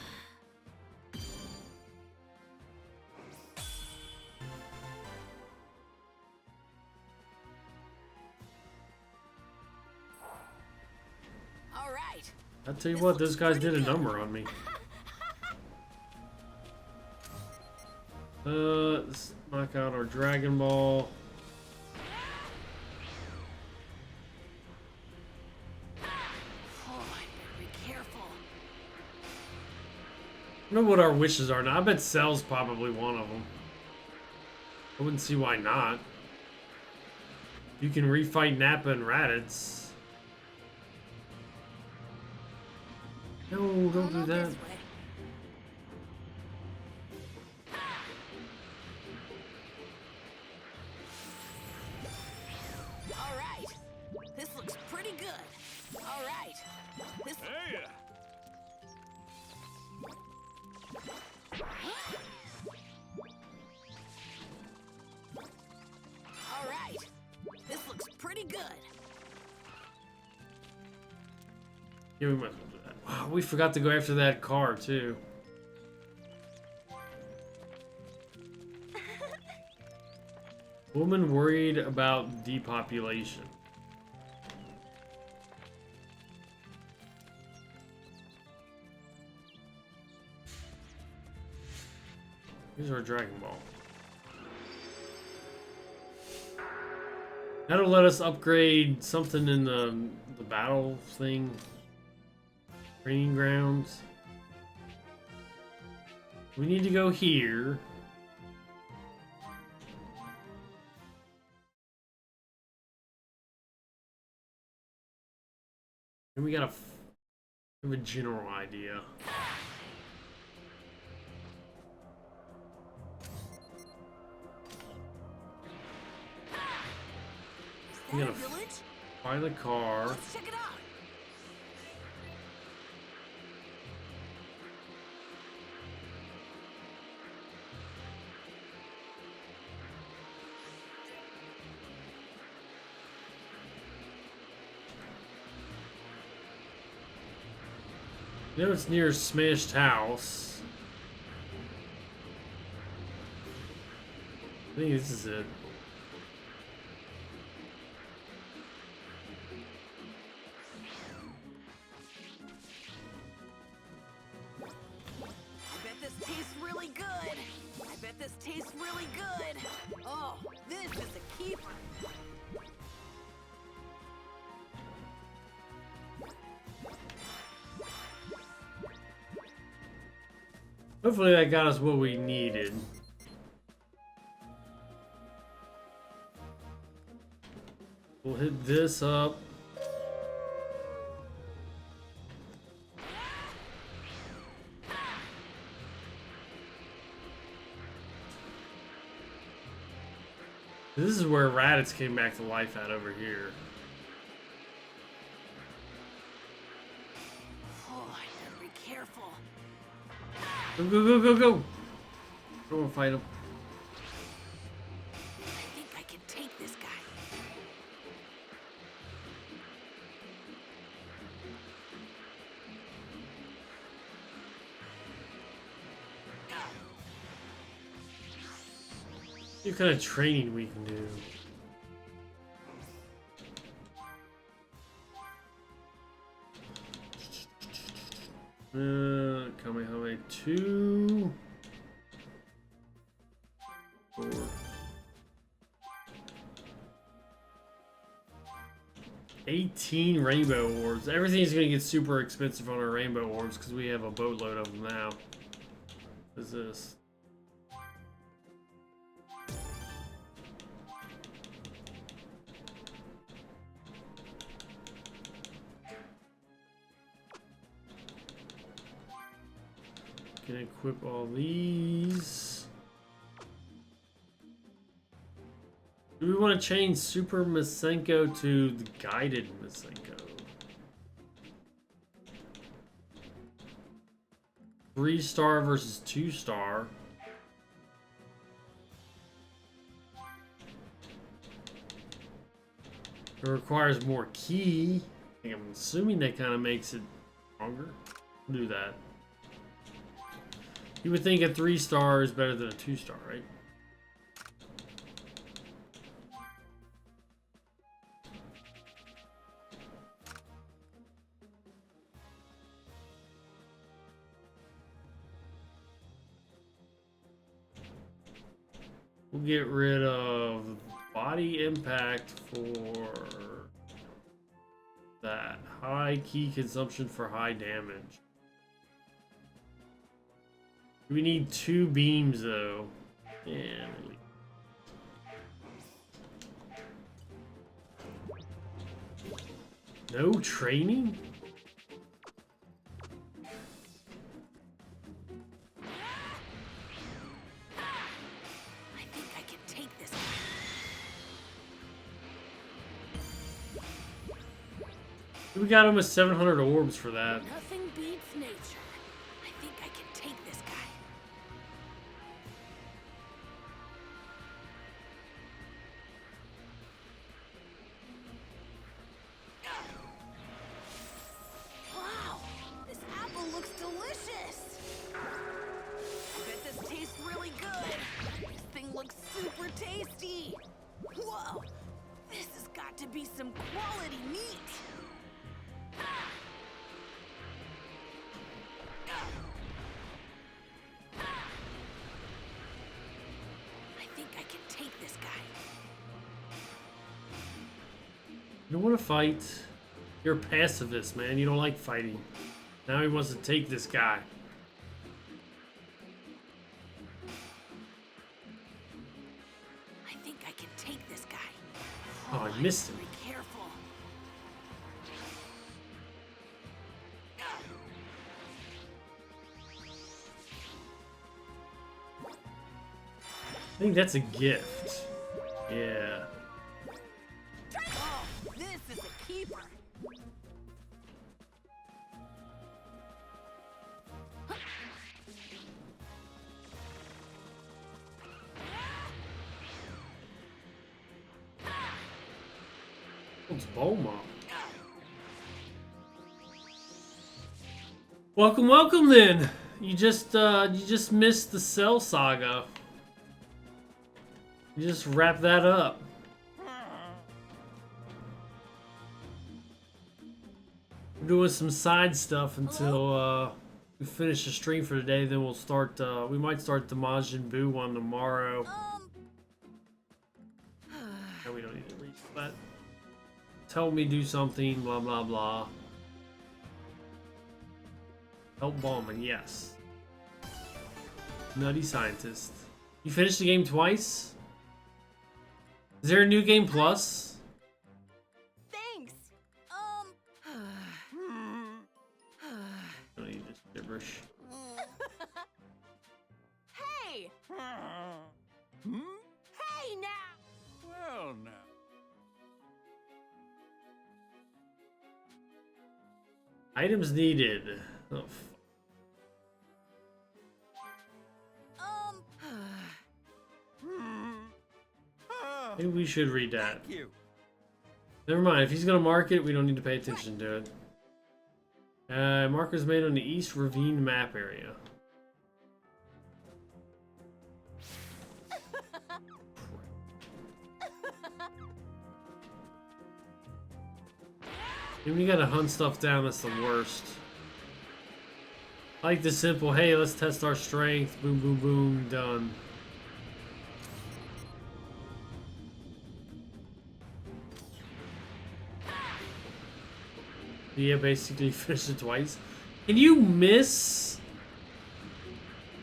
All right. I'll tell you what, those guys did a number on me. Let's knock out our Dragon Ball. I don't know what our wishes are now. I bet Cell's probably one of them. I wouldn't see why not. You can refight Nappa and Raditz. No, don't do that. All right. This looks pretty good. All right. This. Hey! All right. This looks pretty good. Yeah, we might as well do that. Wow, we forgot to go after that car, too. Woman worried about depopulation. Here's our Dragon Ball. That'll let us upgrade something in the battle thing. Training grounds. We need to go here. And we got a general idea. We gotta find the car. Let's check it out. You know it's near Smashed House. I think this is it. I bet this tastes really good. I bet this tastes really good. Oh, this is a keeper. Hopefully that got us what we needed. We'll hit this up. This is where Raditz came back to life at over here. Oh, I better be careful. Go, go, go, go, go! I don't want to fight him. I think I can take this guy. What kind of training we can do? Kamehameha 2. 4. 18 rainbow orbs. Everything's gonna get super expensive on our rainbow orbs because we have a boatload of them now. What is this? Can equip all these. Do we want to change Super Masenko to the Guided Masenko? 3-star versus 2-star. It requires more ki. I'm assuming that kind of makes it stronger. We'll do that. You would think a 3-star is better than a 2-star, right? We'll get rid of body impact for that. High key consumption for high damage. We need 2 beams though. Yeah. No training? I think I can take this. We got almost 700 orbs for that. Nothing beats nature. I think I can take this guy. Wow, this apple looks delicious. I bet this tastes really good. This thing looks super tasty. Whoa, this has got to be some quality meat. I think I can take this guy. You don't want to fight. You're a pacifist, man. You don't like fighting. Now he wants to take this guy. I think I can take this guy. Oh, I missed him. Be careful. I think that's a gift. Yeah. Oh, this is a keeper. It's Bulma. Welcome, welcome then. You just missed the Cell Saga. You just wrap that up. We're doing some side stuff until we finish the stream for today. Then we'll start. We might start the Majin Buu one tomorrow. No, we don't need to reach that. Tell me do something. Blah blah blah. Help Ballman, yes. Nutty scientist. You finished the game twice? Is there a new game plus? Thanks. Don't need this gibberish. Hey! Hey now! Well, now. Items needed. Oh, maybe we should read that. Never mind. If he's gonna mark it, we don't need to pay attention to it. Markers made on the East Ravine map area. When you gotta hunt stuff down, that's the worst. I like the simple, hey, let's test our strength. Boom, boom, boom, done. Yeah, basically finished it twice. Can you miss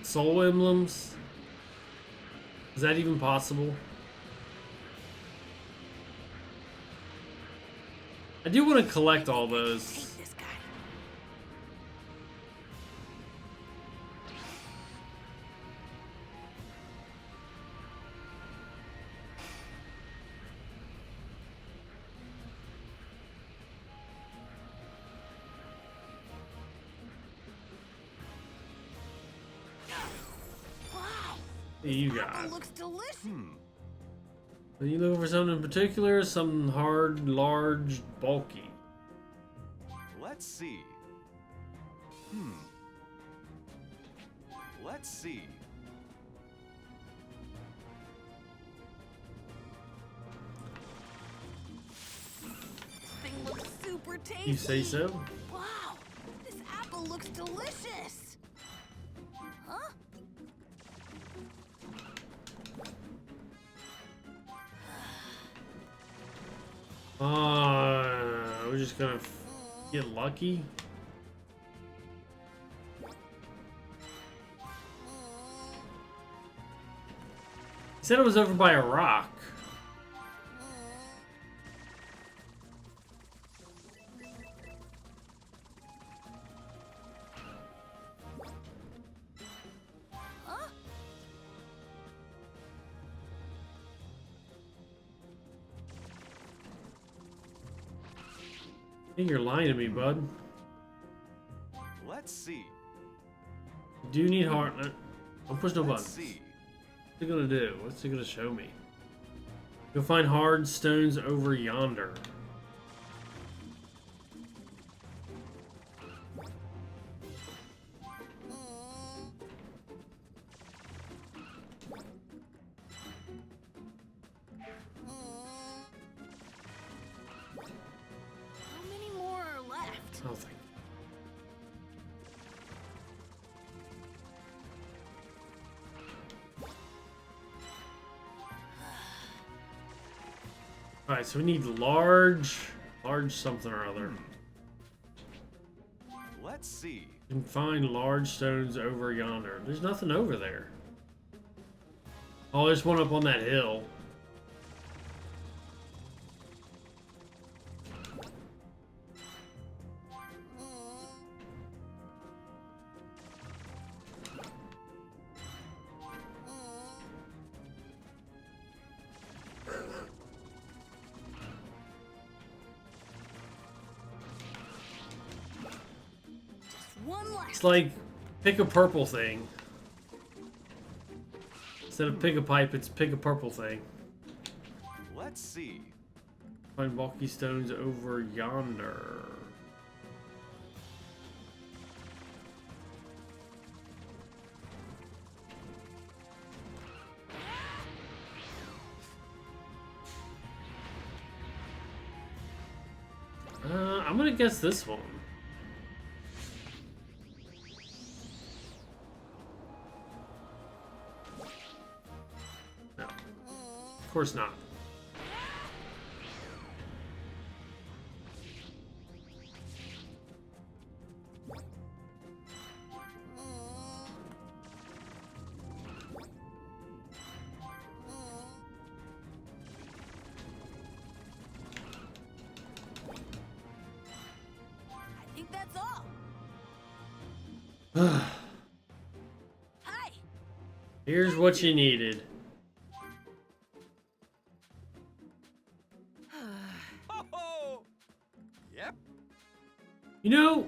soul emblems? Is that even possible? I do want to collect all those. You got. Looks delicious. Are you looking for something in particular? Something hard, large, bulky. Let's see. Let's see. This thing looks super tasty. You say so? Wow, this apple looks delicious. Huh? We're just gonna get lucky. He said it was over by a rock. think you're lying to me, bud. Let's see. You do need heart. Don't push no Let's buttons. see. What's it gonna do? What's it gonna show me? You'll find hard stones over yonder. How many more are left? Oh, thank Alright, so we need large something or other. Let's see. You can find large stones over yonder. There's nothing over there. Oh, there's one up on that hill. One left. It's like pick a purple thing. Instead of pick a pipe, it's pick a purple thing. Let's see. Find bulky stones over yonder. I'm gonna guess this one. No. Of course not. I think that's all. Hi. Here's what you needed. Yep. You know,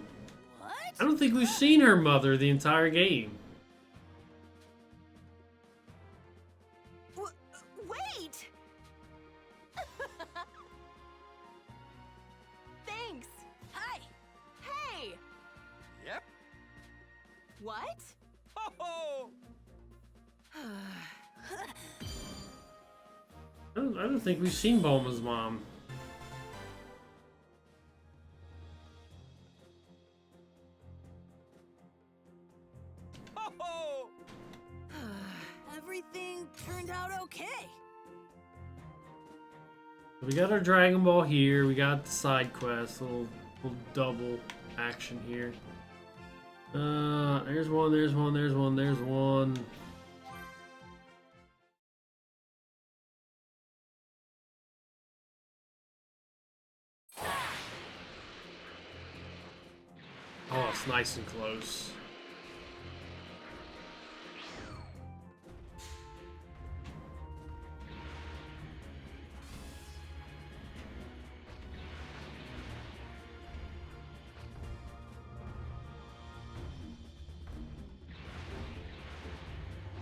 What? I don't think we've seen her mother the entire game. Wait. Thanks. Hi. Hey. Yep. What? I don't think we've seen Bulma's mom. Everything turned out okay. We got our Dragon Ball here. We got the side quest, little double action here. There's one, there's one, there's one, there's one. Oh, it's nice and close.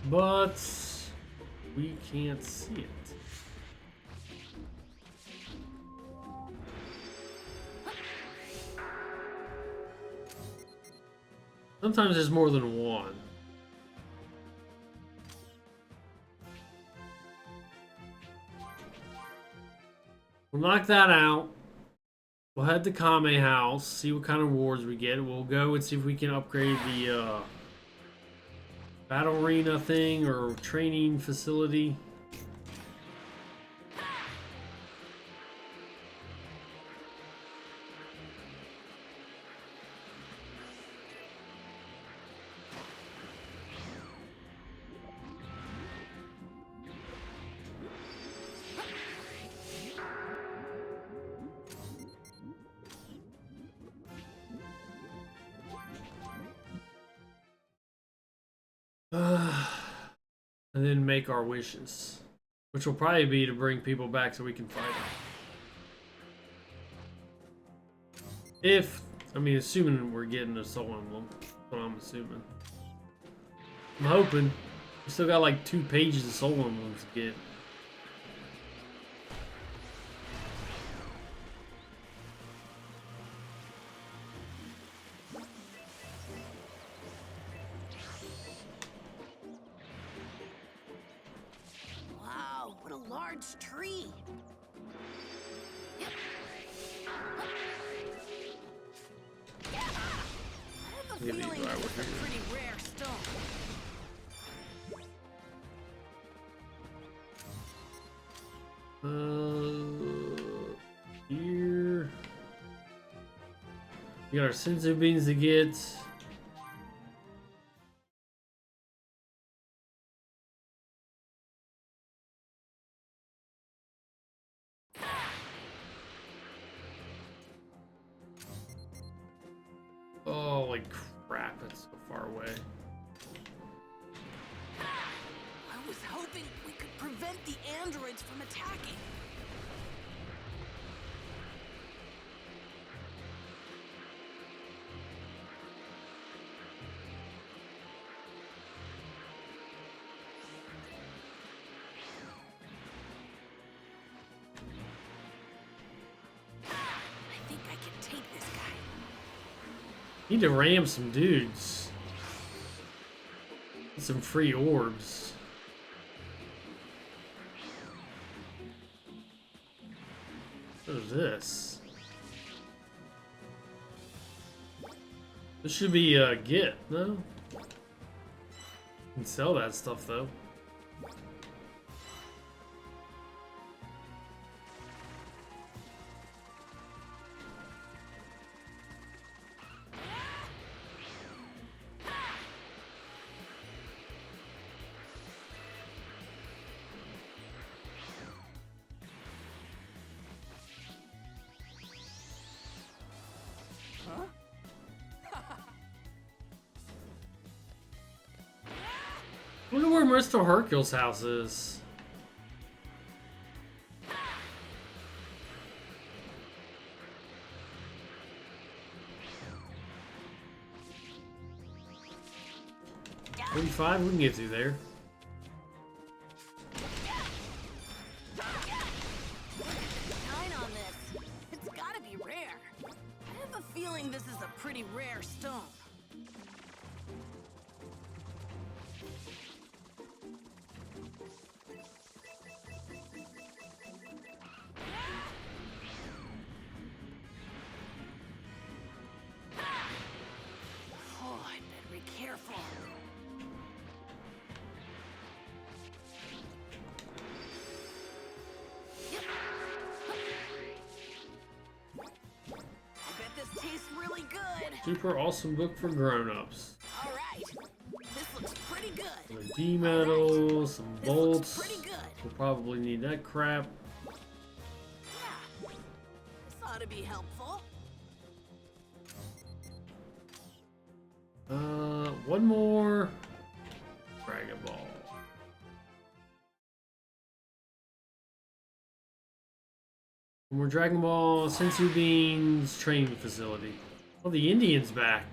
But we can't see it. Sometimes there's more than one. We'll knock that out. We'll head to Kame House, see what kind of rewards we get. We'll go and see if we can upgrade the battle arena thing or training facility. And then make our wishes, which will probably be to bring people back so we can fight them. If, I mean, assuming we're getting a Soul Emblem. That's what I'm assuming. I'm hoping. We still got like 2 pages of Soul Emblems to get. Wow, what a large tree. I have a Give me feeling the right this is one. a pretty rare stone. Here. We got our senzu beans to get. Holy crap, it's so far away. I was hoping we could prevent the androids from attacking. I think I can take this guy. Need to ram some dudes. Get some free orbs. What is this? This should be get, no? You can sell that stuff though. Huh? I wonder where Mr. Hercule's house is. $45, we can get through there. Shine on this. It's gotta be rare. I have a feeling this is a pretty rare stone. Oh, I better be careful. I bet this tastes really good. Super awesome book for grown-ups. All right. This looks pretty good. A D metal, some This looks bolts. pretty good. We'll probably need that crap. Yeah. This ought to be helpful. One more Dragon Ball. One more Dragon Ball Sensu Beans training facility. Oh, the Indian's back.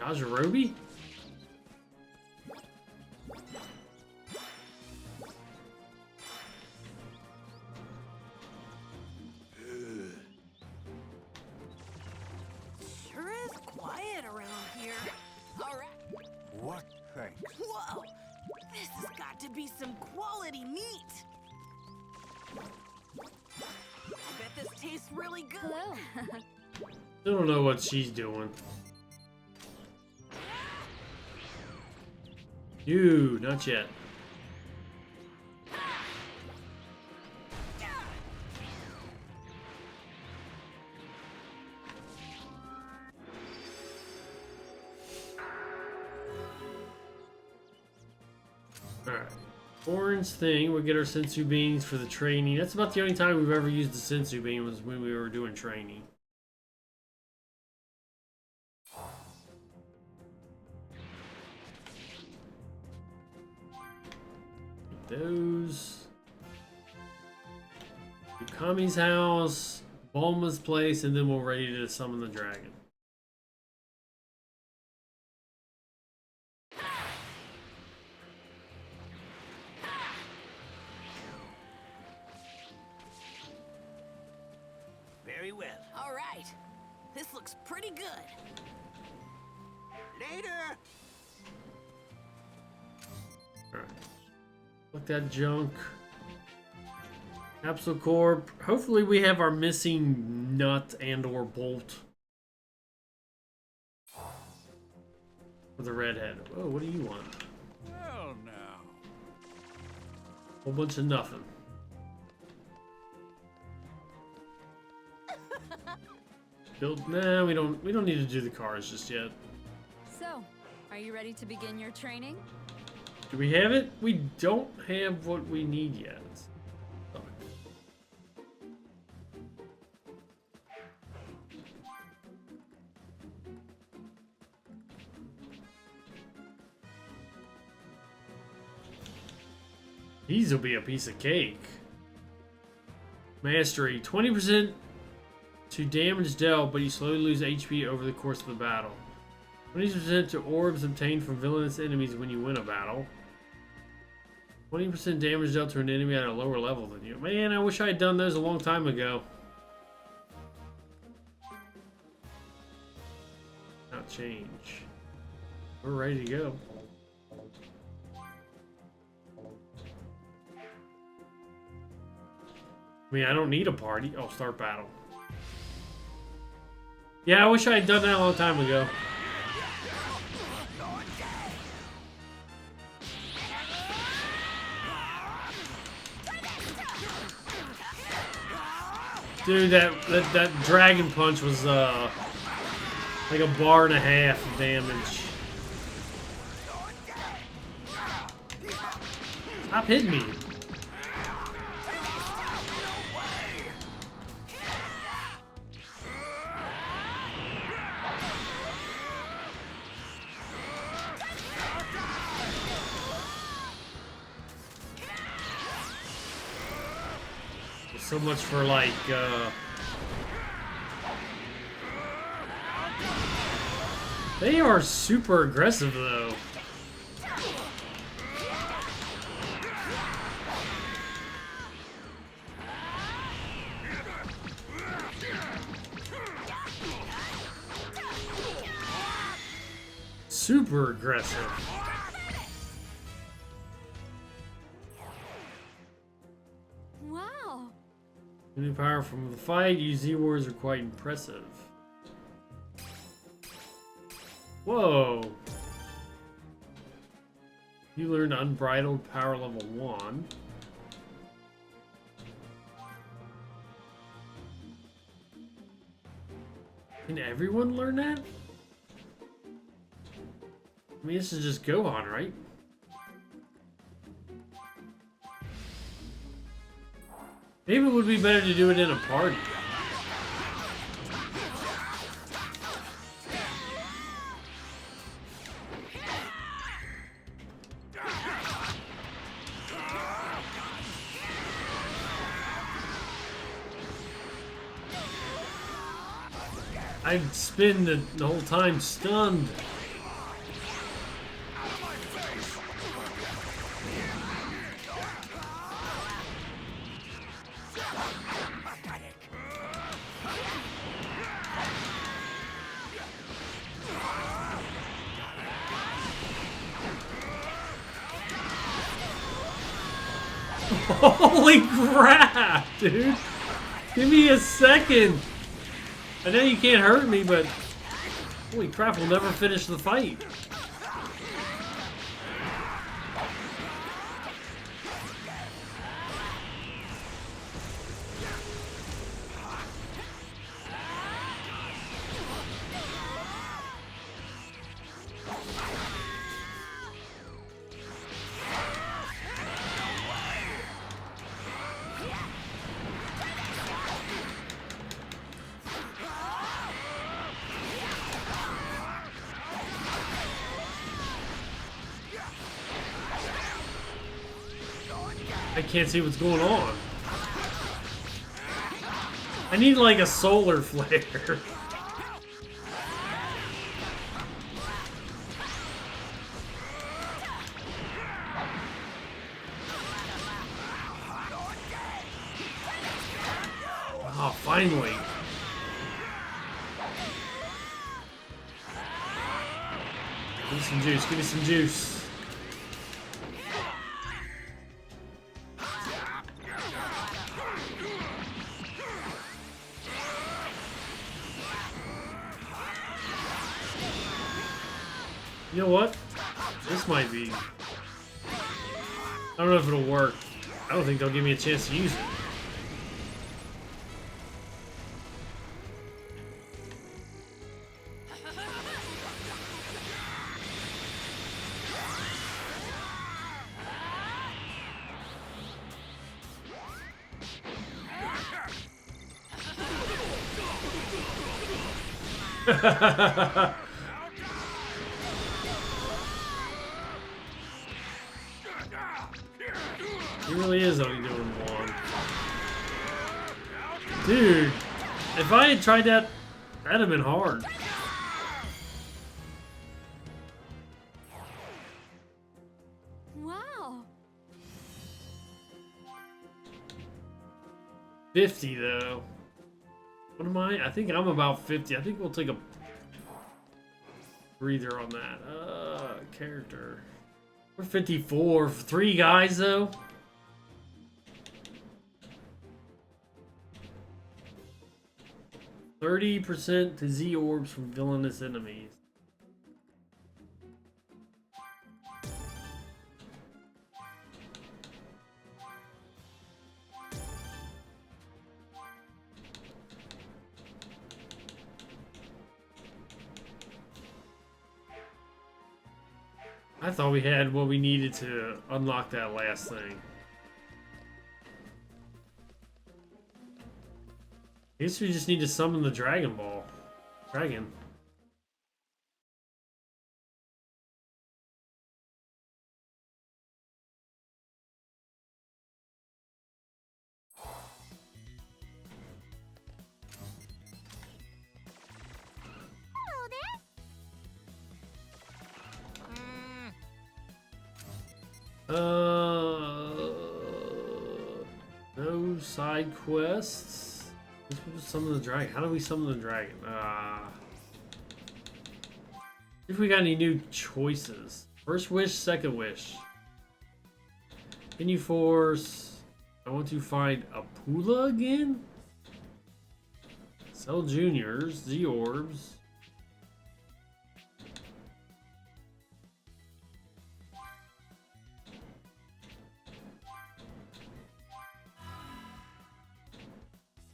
Yajirobe? Sure is quiet around here. All right. What thanks? Whoa! This has got to be some quality meat. I bet this tastes really good. Hello. I don't know what she's doing. You, not yet. Alright. Orange thing, we'll get our sensu beans for the training. That's about the only time we've ever used the sensu bean was when we were doing training. Get those. Kami's house, Bulma's place, and then we're ready to summon the dragon. Very well. All right. This looks pretty good. Later! Alright. Look that junk. Capsule Corp. Hopefully we have our missing nut and or bolt. For the redhead. Oh, what do you want? Well, now. Whole bunch of nothing. Build. Nah, we don't need to do the cars just yet. So, are you ready to begin your training? Do we have it? We don't have what we need yet. Oh. These will be a piece of cake. Mastery, 20% to damage dealt, but you slowly lose HP over the course of the battle. 20% to orbs obtained from villainous enemies when you win a battle. 20% damage dealt to an enemy at a lower level than you. Man, I wish I had done those a long time ago. Not change. We're ready to go. I mean, I don't need a party. Oh, start battle. Yeah, I wish I had done that a long time ago. Dude, that dragon punch was like a bar and a half of damage. Stop hitting me. So much for like they are super aggressive though. Super aggressive. Wow. New power from the fight. You Z-Wars are quite impressive. Whoa. You learned Unbridled Power Level 1. Can everyone learn that? I mean, this is just Gohan, right? Maybe it would be better to do it in a party. I'd spend the whole time stunned. Holy crap, dude! Give me a second! I know you can't hurt me, but holy crap, we'll never finish the fight. I can't see what's going on. I need like a solar flare. Oh, finally. Give me some juice, give me some juice. You know what? This might be... I don't know if it'll work. I don't think they'll give me a chance to use it. He really is only doing one. Dude, if I had tried that, that'd have been hard. Wow. 50 though. What am I? I think I'm about 50. I think we'll take a breather on that. Character. We're 54. 3 guys though. 30% to Z orbs from villainous enemies. I thought we had what we needed to unlock that last thing. I guess we just need to summon the Dragon Ball. Dragon. No side quests. Let's summon the dragon. How do we summon the dragon? If we got any new choices. First wish, second wish. Can you force? I want to find a Pula again. Cell Juniors, Z Orbs.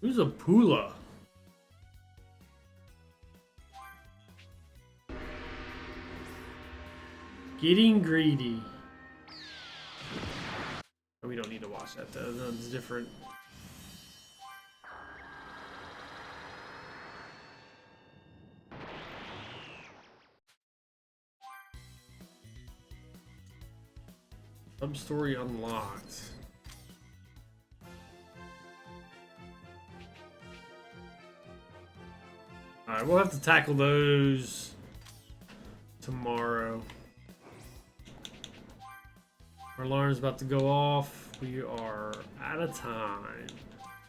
Who's a Pula? Getting greedy. Oh, we don't need to watch that though. That's different. Sub-story unlocked. Alright, we'll have to tackle those tomorrow. Our alarm's about to go off. We are out of time.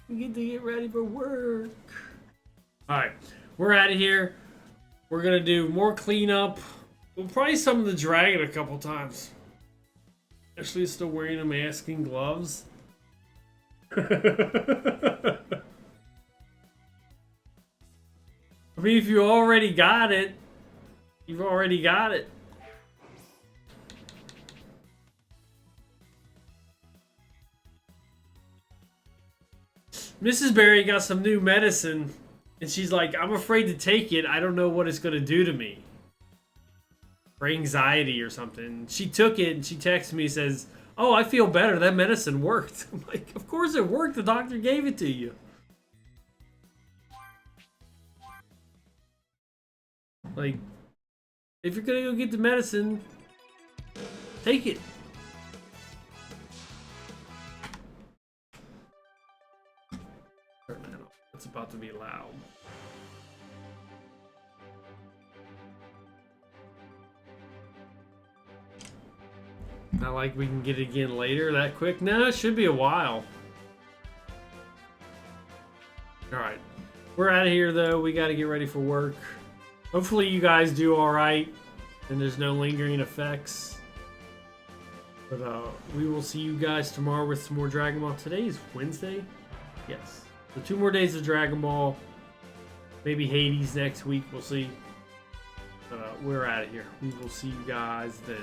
We get to get ready for work. Alright, we're out of here. We're gonna do more cleanup. We'll probably summon the dragon a couple times. Ashley is still wearing a mask and gloves. I mean, if you already got it, you've already got it. Mrs. Berry got some new medicine, and she's like, I'm afraid to take it. I don't know what it's going to do to me. For anxiety or something. She took it, and she texts me and says, oh, I feel better. That medicine worked. I'm like, of course it worked. The doctor gave it to you. Like, if you're gonna go get the medicine, take it. Turn that off. It's about to be loud. Not like we can get it again later that quick. No, it should be a while. Alright. We're out of here, though. We got to get ready for work. Hopefully you guys do alright. And there's no lingering effects. But we will see you guys tomorrow with some more Dragon Ball. Today is Wednesday? Yes. So 2 more days of Dragon Ball. Maybe Hades next week. We'll see. We're out of here. We will see you guys then.